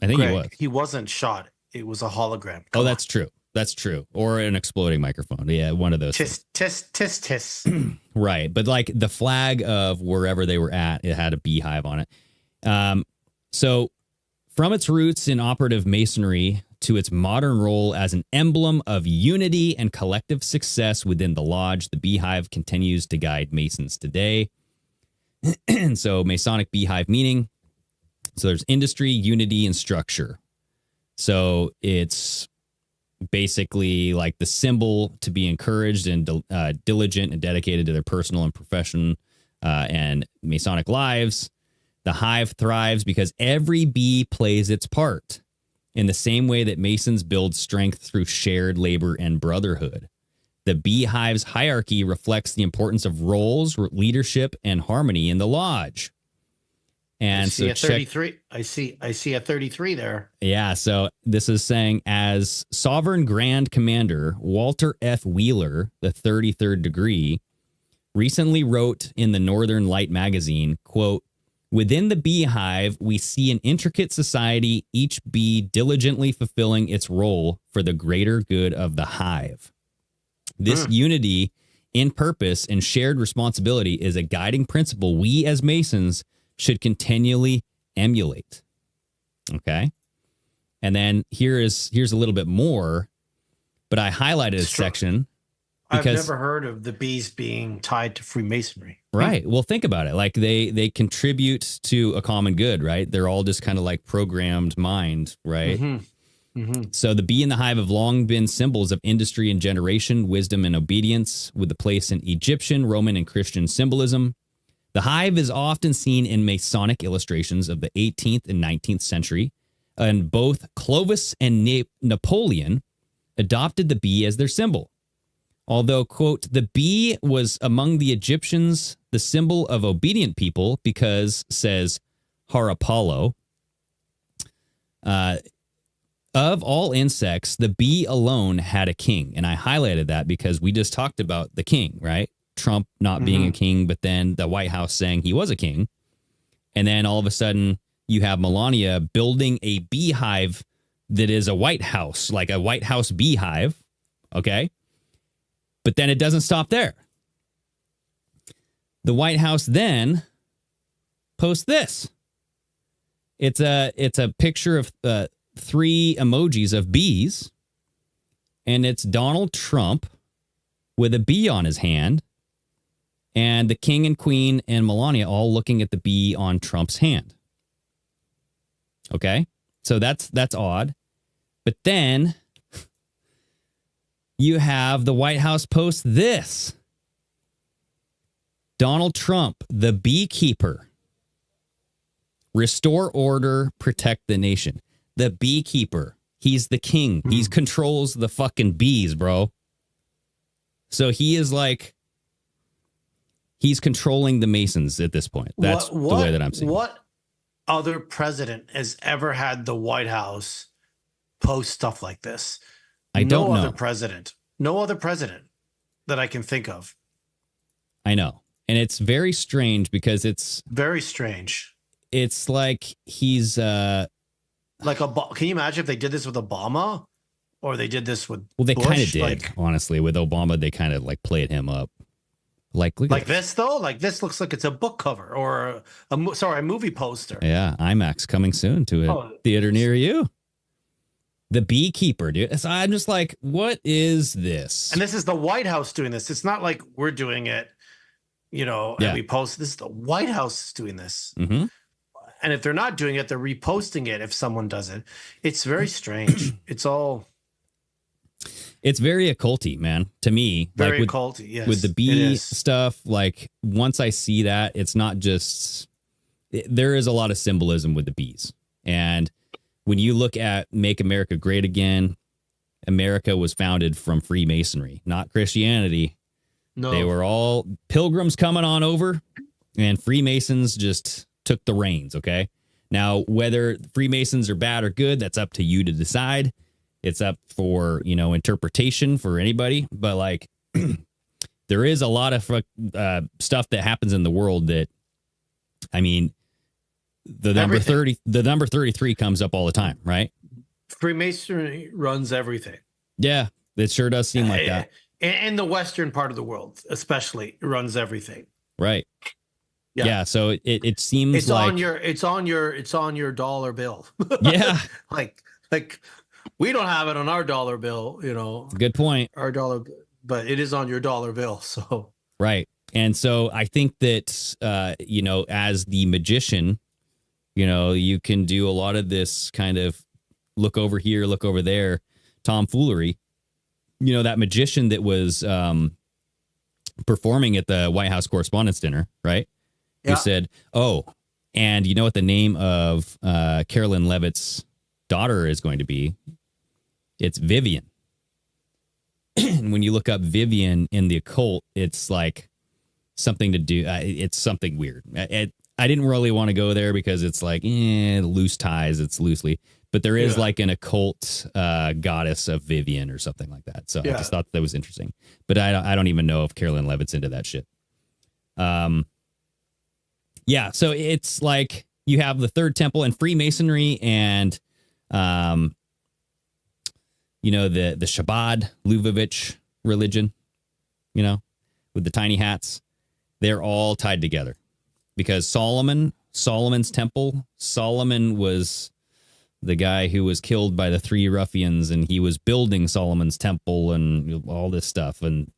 Speaker 5: Greg,
Speaker 4: he was.
Speaker 5: He wasn't shot. It was a hologram.
Speaker 4: Come that's true. That's true. Or an exploding microphone. Yeah, one of those.
Speaker 5: Tis.
Speaker 4: Right. But like the flag of wherever they were at, it had a beehive on it. So from its roots in operative masonry to its modern role as an emblem of unity and collective success within the lodge, the beehive continues to guide Masons today. And so Masonic beehive meaning. So there's industry, unity, and structure. So it's basically like the symbol to be encouraged and diligent and dedicated to their personal and profession and Masonic lives. The hive thrives because every bee plays its part in the same way that Masons build strength through shared labor and brotherhood. The beehive's hierarchy reflects the importance of roles, leadership, and harmony in the lodge. And
Speaker 5: I see
Speaker 4: so
Speaker 5: a 33. I see a 33 there.
Speaker 4: Yeah, so this is saying as Sovereign Grand Commander Walter F. Wheeler, the 33rd degree, recently wrote in the Northern Light magazine, quote, "Within the beehive, we see an intricate society, each bee diligently fulfilling its role for the greater good of the hive. This unity in purpose and shared responsibility is a guiding principle we as Masons should continually emulate." Okay. And then here's a little bit more, but I highlighted a section.
Speaker 5: I've never heard of the bees being tied to Freemasonry.
Speaker 4: Right. Well, think about it. Like they contribute to a common good, right? They're all just kind of like programmed mind, right? So the bee and the hive have long been symbols of industry and generation, wisdom and obedience, with a place in Egyptian, Roman, and Christian symbolism. The hive is often seen in Masonic illustrations of the 18th and 19th century, and both Clovis and Napoleon adopted the bee as their symbol. Although, quote, the bee was among the Egyptians the symbol of obedient people because, says Harapalo, of all insects, the bee alone had a king. And I highlighted that because we just talked about the king, right? Trump not being a king, but then the White House saying he was a king. And then all of a sudden you have Melania building a beehive that is a White House, like a White House beehive. Okay. But then it doesn't stop there. The White House then posts this. It's a picture of 3 emojis of bees, and it's Donald Trump with a bee on his hand, and the king and queen and Melania all looking at the bee on Trump's hand. Okay, so that's odd. But then you have the White House post this. Donald Trump, the beekeeper. Restore order, protect the nation. The beekeeper. He's the king. He controls the fucking bees, bro. So he is like, he's controlling the Masons at this point. That's the way that I'm seeing it.
Speaker 5: What other president has ever had the White House post stuff like this?
Speaker 4: I don't know.
Speaker 5: No other president that I can think of.
Speaker 4: I know. And it's very strange because it's
Speaker 5: very strange.
Speaker 4: It's like he's
Speaker 5: like can you imagine if they did this with Obama, or they did this with
Speaker 4: they
Speaker 5: Bush?
Speaker 4: kind of did,
Speaker 5: like,
Speaker 4: honestly. With Obama, they kind of like played him up. Like
Speaker 5: this though, like this looks like it's a book cover or a movie poster.
Speaker 4: Yeah, IMAX coming soon to a theater near you. The beekeeper, dude. So I'm just like, what is this?
Speaker 5: And this is the White House doing this. It's not like we're doing it, and we post. This is the White House doing this.
Speaker 4: Mm-hmm.
Speaker 5: And if they're not doing it, they're reposting it if someone does it. It's very strange. It's
Speaker 4: very occulty, man, to me.
Speaker 5: Very
Speaker 4: like
Speaker 5: occulty, yes.
Speaker 4: With the bee stuff, like once I see that, it's not just... There is a lot of symbolism with the bees. And when you look at Make America Great Again, America was founded from Freemasonry, not Christianity.
Speaker 5: No.
Speaker 4: They were all pilgrims coming on over, and Freemasons just took the reins, okay? Now, whether Freemasons are bad or good, that's up to you to decide. It's up for, interpretation for anybody. But, like, there is a lot of stuff that happens in the world that, I mean, the number 33 comes up all the time, right?
Speaker 5: Freemasonry runs everything.
Speaker 4: Yeah, it sure does seem like that.
Speaker 5: And the Western part of the world, especially, runs everything.
Speaker 4: Right. Yeah, so it seems
Speaker 5: it's
Speaker 4: like
Speaker 5: it's on your dollar bill.
Speaker 4: Yeah.
Speaker 5: like we don't have it on our dollar bill,
Speaker 4: Good point.
Speaker 5: Our dollar, but it is on your dollar bill, so.
Speaker 4: Right. And so I think that as the magician, you can do a lot of this kind of look over here, look over there, tomfoolery. That magician that was performing at the White House Correspondents' dinner, right?
Speaker 5: Yeah.
Speaker 4: Who said, "Oh, and you know what the name of Carolyn Levitt's daughter is going to be? It's Vivian." And when you look up Vivian in the occult, it's like something to do. It's something weird. I didn't really want to go there because it's like loose ties. It's loosely, but there is like an occult goddess of Vivian or something like that. So I just thought that was interesting. But I don't even know if Carolyn Levitt's into that shit. Yeah, so it's like you have the Third Temple and Freemasonry and, the Chabad Lubavitch religion, with the tiny hats. They're all tied together because Solomon's temple, Solomon was the guy who was killed by the three ruffians, and he was building Solomon's temple and all this stuff. And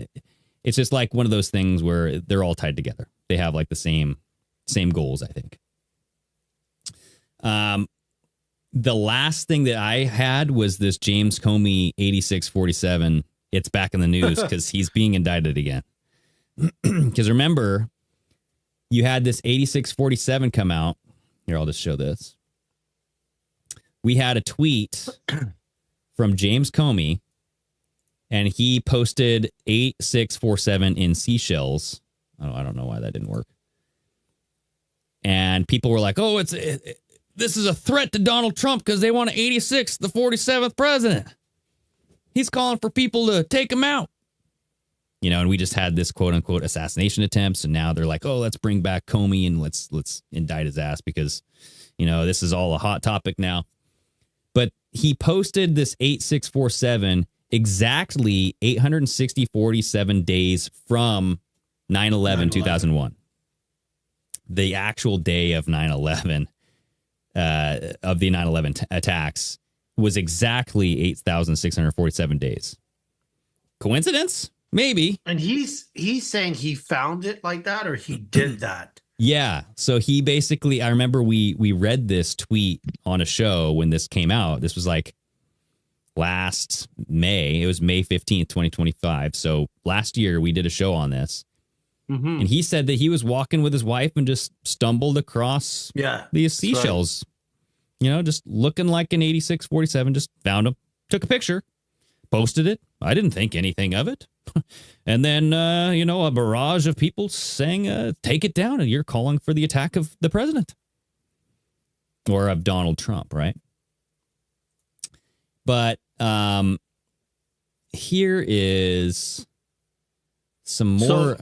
Speaker 4: it's just like one of those things where they're all tied together. They have like the same goals, I think. The last thing that I had was this James Comey 8647. It's back in the news because he's being indicted again. Because remember, you had this 8647 come out. Here, I'll just show this. We had a tweet from James Comey, and he posted 8647 in seashells. Oh, I don't know why that didn't work. And people were like, oh, this is a threat to Donald Trump because they want to 86 the 47th president. He's calling for people to take him out. You know, and we just had this quote unquote assassination attempts. And now they're like, oh, let's bring back Comey and let's indict his ass because, you know, this is all a hot topic now. But he posted this 8647 exactly 847 days from 9/11, 2001. The actual day of 9/11, of the 9/11 attacks was exactly 8,647 days. Coincidence? Maybe.
Speaker 5: And he's saying he found it like that, or he did that.
Speaker 4: Yeah. So he basically, I remember we read this tweet on a show when this came out. This was like last May. It was May 15th, 2025. So last year we did a show on this. Mm-hmm. And he said that he was walking with his wife and just stumbled across these seashells. Right. You know, just looking like an 8647, just found them, took a picture, posted it. I didn't think anything of it. And then, you know, a barrage of people saying, take it down. And you're calling for the attack of the president or of Donald Trump, right? But here is some more.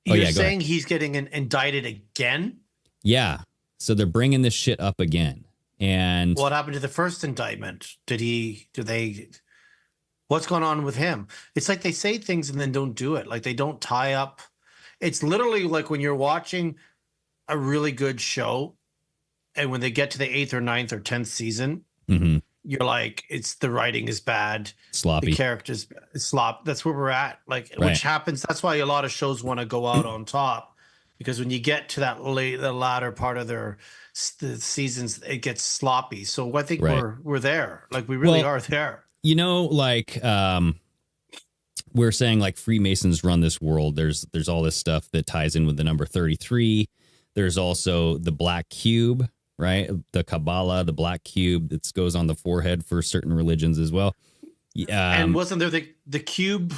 Speaker 5: So you're saying he's getting indicted again?
Speaker 4: Yeah. So they're bringing this shit up again. And
Speaker 5: what happened to the first indictment? What's going on with him? It's like they say things and then don't do it. Like they don't tie up. It's literally like when you're watching a really good show and when they get to the 8th or 9th or 10th season, you're like, the writing is bad.
Speaker 4: Sloppy.
Speaker 5: The characters slop. That's where we're at. Like, which happens. That's why a lot of shows want to go out on top, because when you get to that the latter part of the seasons, it gets sloppy. So I think we're there. Like we really are there.
Speaker 4: You know, like we're saying, like Freemasons run this world. There's all this stuff that ties in with the number 33. There's also the black cube, right? The Kabbalah, the black cube that goes on the forehead for certain religions as well.
Speaker 5: And wasn't there the cube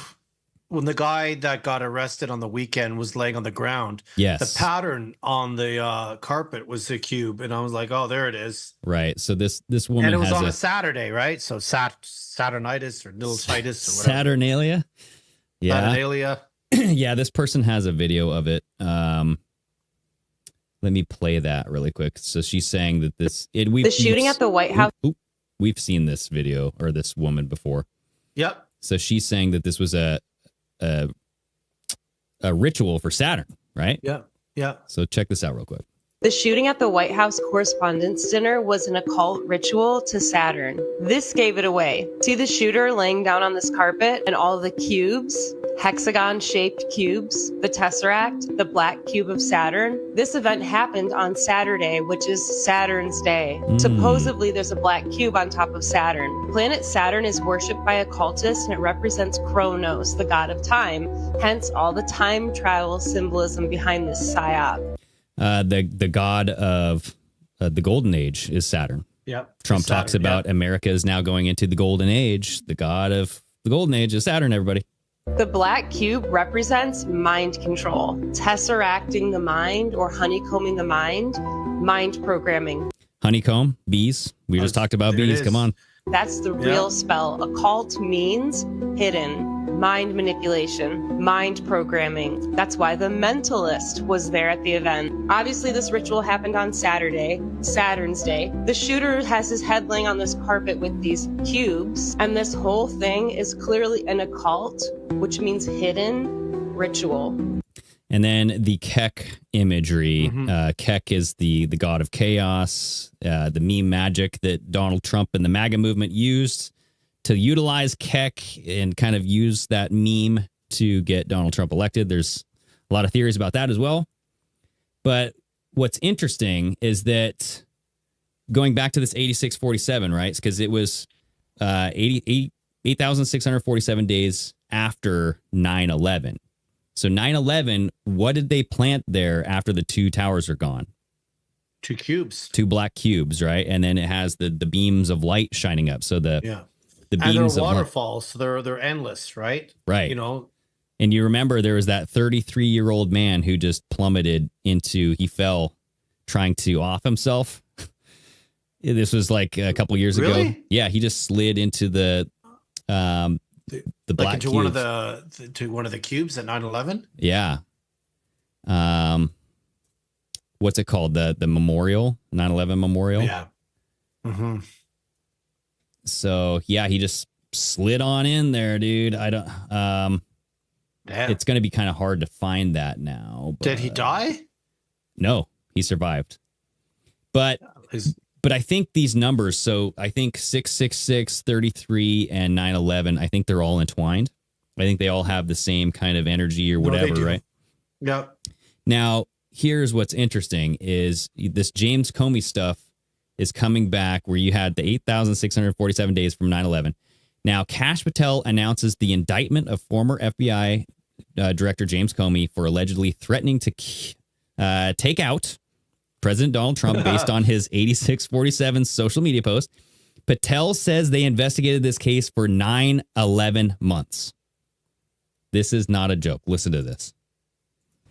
Speaker 5: when the guy that got arrested on the weekend was laying on the ground?
Speaker 4: Yes.
Speaker 5: The pattern on the carpet was the cube. And I was like, oh, there it is.
Speaker 4: Right. So this woman
Speaker 5: and it was
Speaker 4: has
Speaker 5: on a Saturday, right? So Saturnitis or Nilsitis or whatever.
Speaker 4: Saturnalia. Yeah.
Speaker 5: Saturnalia.
Speaker 4: Yeah, this person has a video of it. Let me play that really quick. So she's saying that
Speaker 17: the shooting at the White House.
Speaker 4: We've seen this video or this woman before.
Speaker 5: Yep.
Speaker 4: So she's saying that this was a ritual for Saturn, right?
Speaker 5: Yeah. Yeah.
Speaker 4: So check this out real quick.
Speaker 17: The shooting at the White House Correspondents' dinner was an occult ritual to Saturn. This gave it away. See the shooter laying down on this carpet and all the cubes, hexagon-shaped cubes, the tesseract, the black cube of Saturn? This event happened on Saturday, which is Saturn's day. Supposedly, there's a black cube on top of Saturn. Planet Saturn is worshipped by occultists, and it represents Kronos, the god of time. Hence, all the time travel symbolism behind this Psyop.
Speaker 4: The god of the golden age is Saturn.
Speaker 5: Yep.
Speaker 4: Trump talks about America is now going into the golden age. The god of the golden age is Saturn, everybody.
Speaker 17: The black cube represents mind control, tesseracting the mind or honeycombing the mind programming.
Speaker 4: Honeycomb, bees. We just talked about bees. Come on.
Speaker 17: That's the real spell. Occult means hidden. Mind manipulation, mind programming. That's why the mentalist was there at the event. Obviously, this ritual happened on Saturday, Saturn's day. The shooter has his head laying on this carpet with these cubes, and this whole thing is clearly an occult, which means hidden ritual.
Speaker 4: And then the Kek imagery. Kek is the god of chaos, the meme magic that Donald Trump and the MAGA movement used to utilize Kek and kind of use that meme to get Donald Trump elected. There's a lot of theories about that as well. But what's interesting is that going back to this 8647, right? Because it was 8,647 days after 9/11. So 9/11, what did they plant there after the two towers are gone?
Speaker 5: 2 cubes.
Speaker 4: 2 black cubes, right? And then it has the beams of light shining up. So the beams
Speaker 5: and they're
Speaker 4: of
Speaker 5: waterfalls, so they're endless, right?
Speaker 4: Right.
Speaker 5: You know.
Speaker 4: And you remember there was that 33-year-old man who just plummeted he fell trying to off himself. This was like a couple years ago. Yeah, he just slid into the black
Speaker 5: into
Speaker 4: cubes.
Speaker 5: one of the cubes at 9/11.
Speaker 4: Yeah. What's it called? The memorial, 9/11 memorial.
Speaker 5: Yeah. Mm-hmm.
Speaker 4: So yeah, he just slid on in there, dude. I don't. It's going to be kind of hard to find that now. But,
Speaker 5: did he die?
Speaker 4: No, he survived. But I think these numbers. So I think 666, 33, and 9/11. I think they're all entwined. I think they all have the same kind of energy or whatever, right?
Speaker 5: Yep.
Speaker 4: Now, here's what's interesting is this James Comey stuff is coming back where you had the 8,647 days from 9/11. Now, Kash Patel announces the indictment of former FBI Director James Comey for allegedly threatening to take out President Donald Trump based on his 8647 social media post. Patel says they investigated this case for 9/11 months. This is not a joke. Listen to this.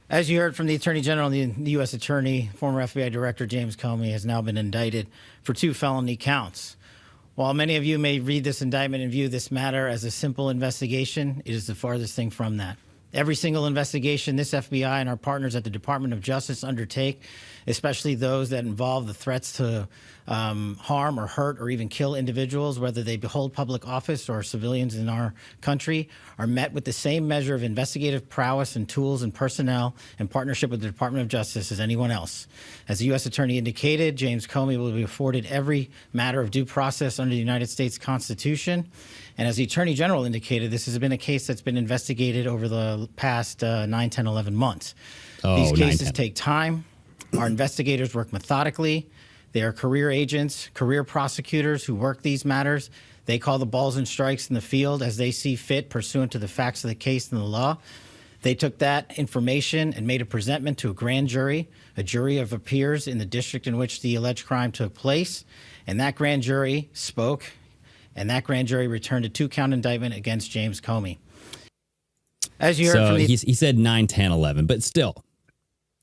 Speaker 18: As you heard from the Attorney General and the U.S. Attorney, former FBI Director James Comey has now been indicted for 2 felony counts. While many of you may read this indictment and view this matter as a simple investigation, it is the farthest thing from that. Every single investigation this FBI and our partners at the Department of Justice undertake, especially those that involve the threats to harm or hurt or even kill individuals, whether they hold public office or civilians in our country, are met with the same measure of investigative prowess and tools and personnel in partnership with the Department of Justice as anyone else. As the U.S. Attorney indicated, James Comey will be afforded every matter of due process under the United States Constitution. And as the Attorney General indicated, this has been a case that's been investigated over the past 9, 10, 11 months. These cases take time. Our investigators work methodically. They are career agents, career prosecutors who work these matters. They call the balls and strikes in the field as they see fit pursuant to the facts of the case and the law. They took that information and made a presentment to a grand jury, a jury of peers in the district in which the alleged crime took place. And that grand jury spoke, and that grand jury returned a 2-count indictment against James Comey. As you heard from
Speaker 4: he said 9, 10, 11, but still.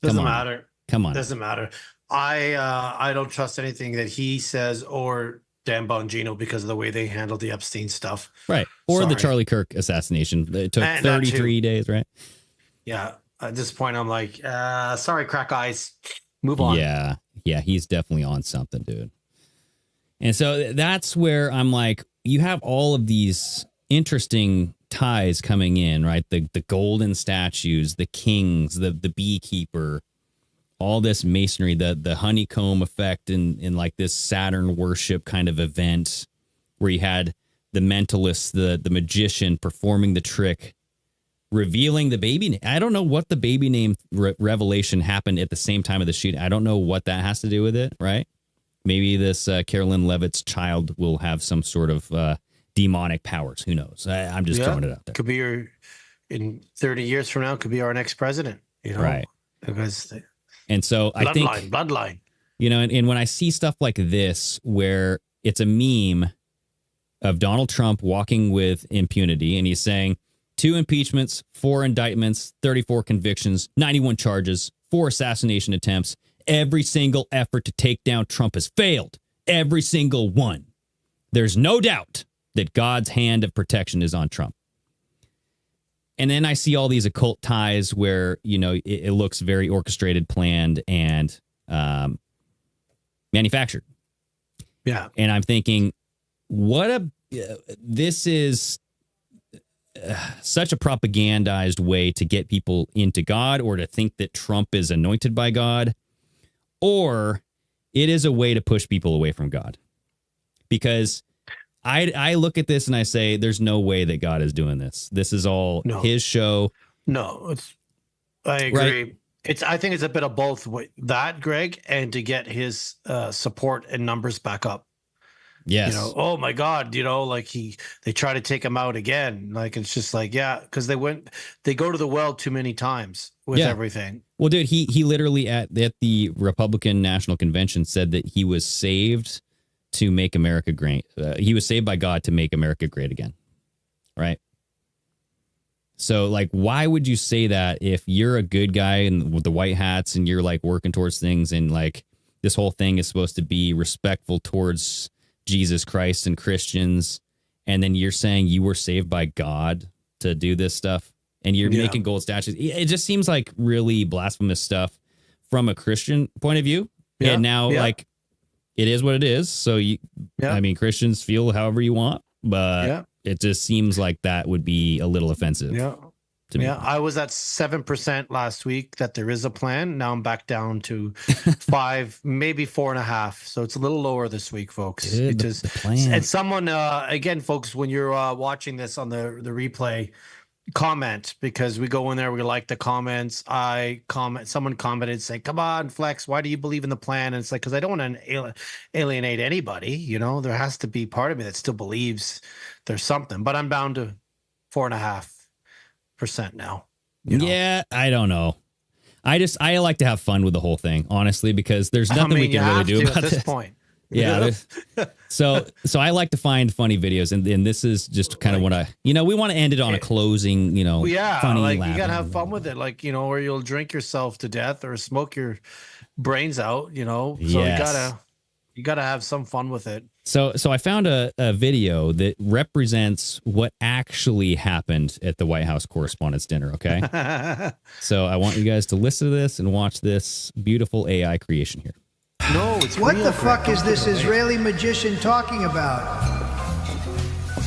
Speaker 5: Doesn't matter.
Speaker 4: Come on.
Speaker 5: Doesn't matter. I don't trust anything that he says or Dan Bongino because of the way they handled the Epstein stuff.
Speaker 4: Right. Or the Charlie Kirk assassination. It took 33 days, right?
Speaker 5: Yeah. At this point, I'm like, sorry, crack eyes. Move on.
Speaker 4: Yeah. Yeah. He's definitely on something, dude. And so that's where I'm like, you have all of these interesting ties coming in, right? The golden statues, the kings, the beekeeper, all this masonry, the honeycomb effect in like this Saturn worship kind of event where you had the mentalist, the magician performing the trick, revealing the baby. I don't know what the baby name revelation happened at the same time of the shoot. I don't know what that has to do with it, right? Maybe this Carolyn Levitt's child will have some sort of demonic powers. Who knows? I'm just throwing it out there.
Speaker 5: Could be in 30 years from now, could be our next president, you know?
Speaker 4: Right.
Speaker 5: Because
Speaker 4: and so I think
Speaker 5: bloodline,
Speaker 4: you know, and when I see stuff like this, where it's a meme of Donald Trump walking with impunity and he's saying 2 impeachments, 4 indictments, 34 convictions, 91 charges, 4 assassination attempts. Every single effort to take down Trump has failed. Every single one. There's no doubt that God's hand of protection is on Trump. And then I see all these occult ties where, you know, it looks very orchestrated, planned, and manufactured.
Speaker 5: Yeah.
Speaker 4: And I'm thinking, this is such a propagandized way to get people into God, or to think that Trump is anointed by God, or it is a way to push people away from God. Because I look at this and I say, there's no way that God is doing this. This is all his show.
Speaker 5: No, I agree.
Speaker 4: Right?
Speaker 5: I think it's a bit of both that, Greg, and to get his support and numbers back up.
Speaker 4: Yes.
Speaker 5: Oh my God, like they try to take him out again. Like, it's just like, yeah, because they go to the well too many times with everything.
Speaker 4: Well, dude, he literally at the Republican National Convention said that he was saved to make America great. He was saved by God to make America great again. Right. So, like, why would you say that if you're a good guy and with the white hats and you're like working towards things, and like this whole thing is supposed to be respectful towards Jesus Christ and Christians, and then you're saying you were saved by God to do this stuff, and you're making gold statues? It just seems like really blasphemous stuff from a Christian point of view. Yeah. And now, like, it is what it is. So, I mean, Christians feel however you want, but it just seems like that would be a little offensive. To me.
Speaker 5: I was at 7% last week that there is a plan. Now I'm back down to 5, maybe 4.5. So it's a little lower this week, folks.
Speaker 4: Good, the plan.
Speaker 5: And someone, again, folks, when you're watching this on the replay, comment, because we go in there, we like the comments. Someone commented saying, come on, Flex, why do you believe in the plan? And it's like, because I don't want to alienate anybody. There has to be part of me that still believes there's something, but I'm down to 4.5% now.
Speaker 4: Yeah, I don't know. I like to have fun with the whole thing, honestly, because there's nothing we can really do about
Speaker 5: this point.
Speaker 4: Yeah. So I like to find funny videos, and this is just kind of what we want to end it on a closing, funny,
Speaker 5: like
Speaker 4: laughing.
Speaker 5: You gotta have fun with it, like, or you'll drink yourself to death or smoke your brains out, so you gotta have some fun with it.
Speaker 4: So I found a video that represents what actually happened at the White House Correspondents' dinner. Okay. So I want you guys to listen to this and watch this beautiful AI creation here.
Speaker 5: No, it's
Speaker 19: what the fuck is this Israeli magician talking about?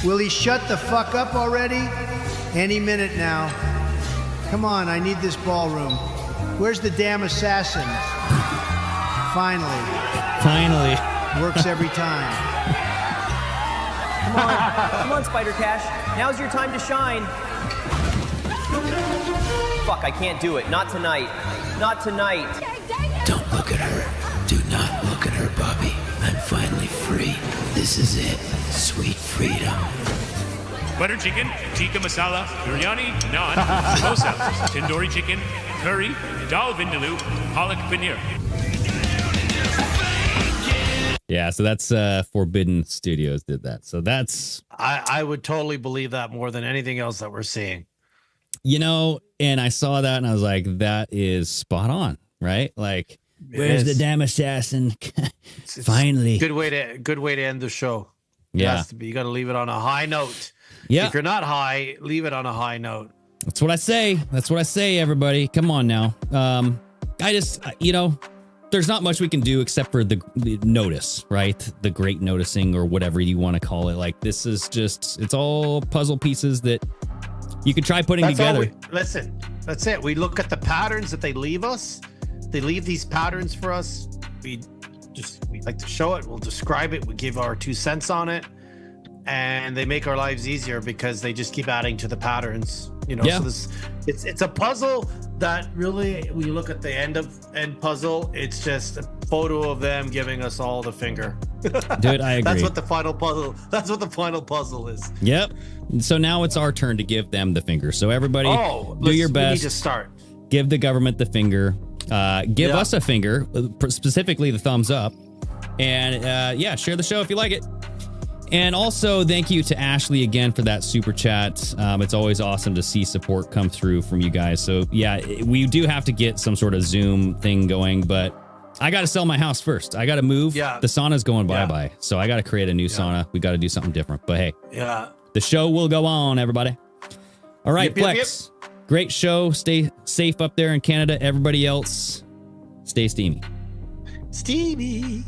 Speaker 19: Will he shut the fuck up already? Any minute now. Come on, I need this ballroom. Where's the damn assassin? Finally. Works every time.
Speaker 20: Come on, Spider Cash. Now's your time to shine. Fuck, I can't do it. Not tonight. Not tonight.
Speaker 1: Don't look at her. Do not look at her, Bobby. I'm finally free. This is it. Sweet freedom.
Speaker 21: Butter chicken, tikka masala, biryani, naan, samosa, tandoori chicken, curry, dal vindaloo, palak paneer.
Speaker 4: Yeah, so that's Forbidden Studios did that. So that's...
Speaker 5: I would totally believe that more than anything else that we're seeing.
Speaker 4: And I saw that and I was like, that is spot on, right? Like, where's the damn assassin? Finally.
Speaker 5: Good way to end the show. It has to be. You got to leave it on a high note.
Speaker 4: Yeah.
Speaker 5: If you're not high, leave it on a high note.
Speaker 4: That's what I say. Everybody. Come on now. I just, there's not much we can do except for the notice, right? The great noticing, or whatever you want to call it. Like, this is just, it's all puzzle pieces that you can try putting together.
Speaker 5: Listen, that's it. We look at the patterns that they leave us. They leave these patterns for us. We like to show it. We'll describe it. We give our 2 cents on it. And they make our lives easier because they just keep adding to the patterns. So it's a puzzle that really, when you look at the end puzzle, it's just a photo of them giving us all the finger.
Speaker 4: Dude, I agree.
Speaker 5: That's what the final puzzle is.
Speaker 4: Yep. So now it's our turn to give them the finger. So everybody, do your best.
Speaker 5: We need to start.
Speaker 4: Give the government the finger. Give us a finger, specifically the thumbs up. And share the show if you like it. And also, thank you to Ashley again for that super chat. It's always awesome to see support come through from you guys. So, we do have to get some sort of Zoom thing going, but I got to sell my house first. I got to move.
Speaker 5: Yeah.
Speaker 4: The sauna's going bye-bye. So I got to create a new sauna. We got to do something different. But hey, the show will go on, everybody. All right, Flex. Yep. Great show. Stay safe up there in Canada. Everybody else, stay steamy.
Speaker 5: Steamy.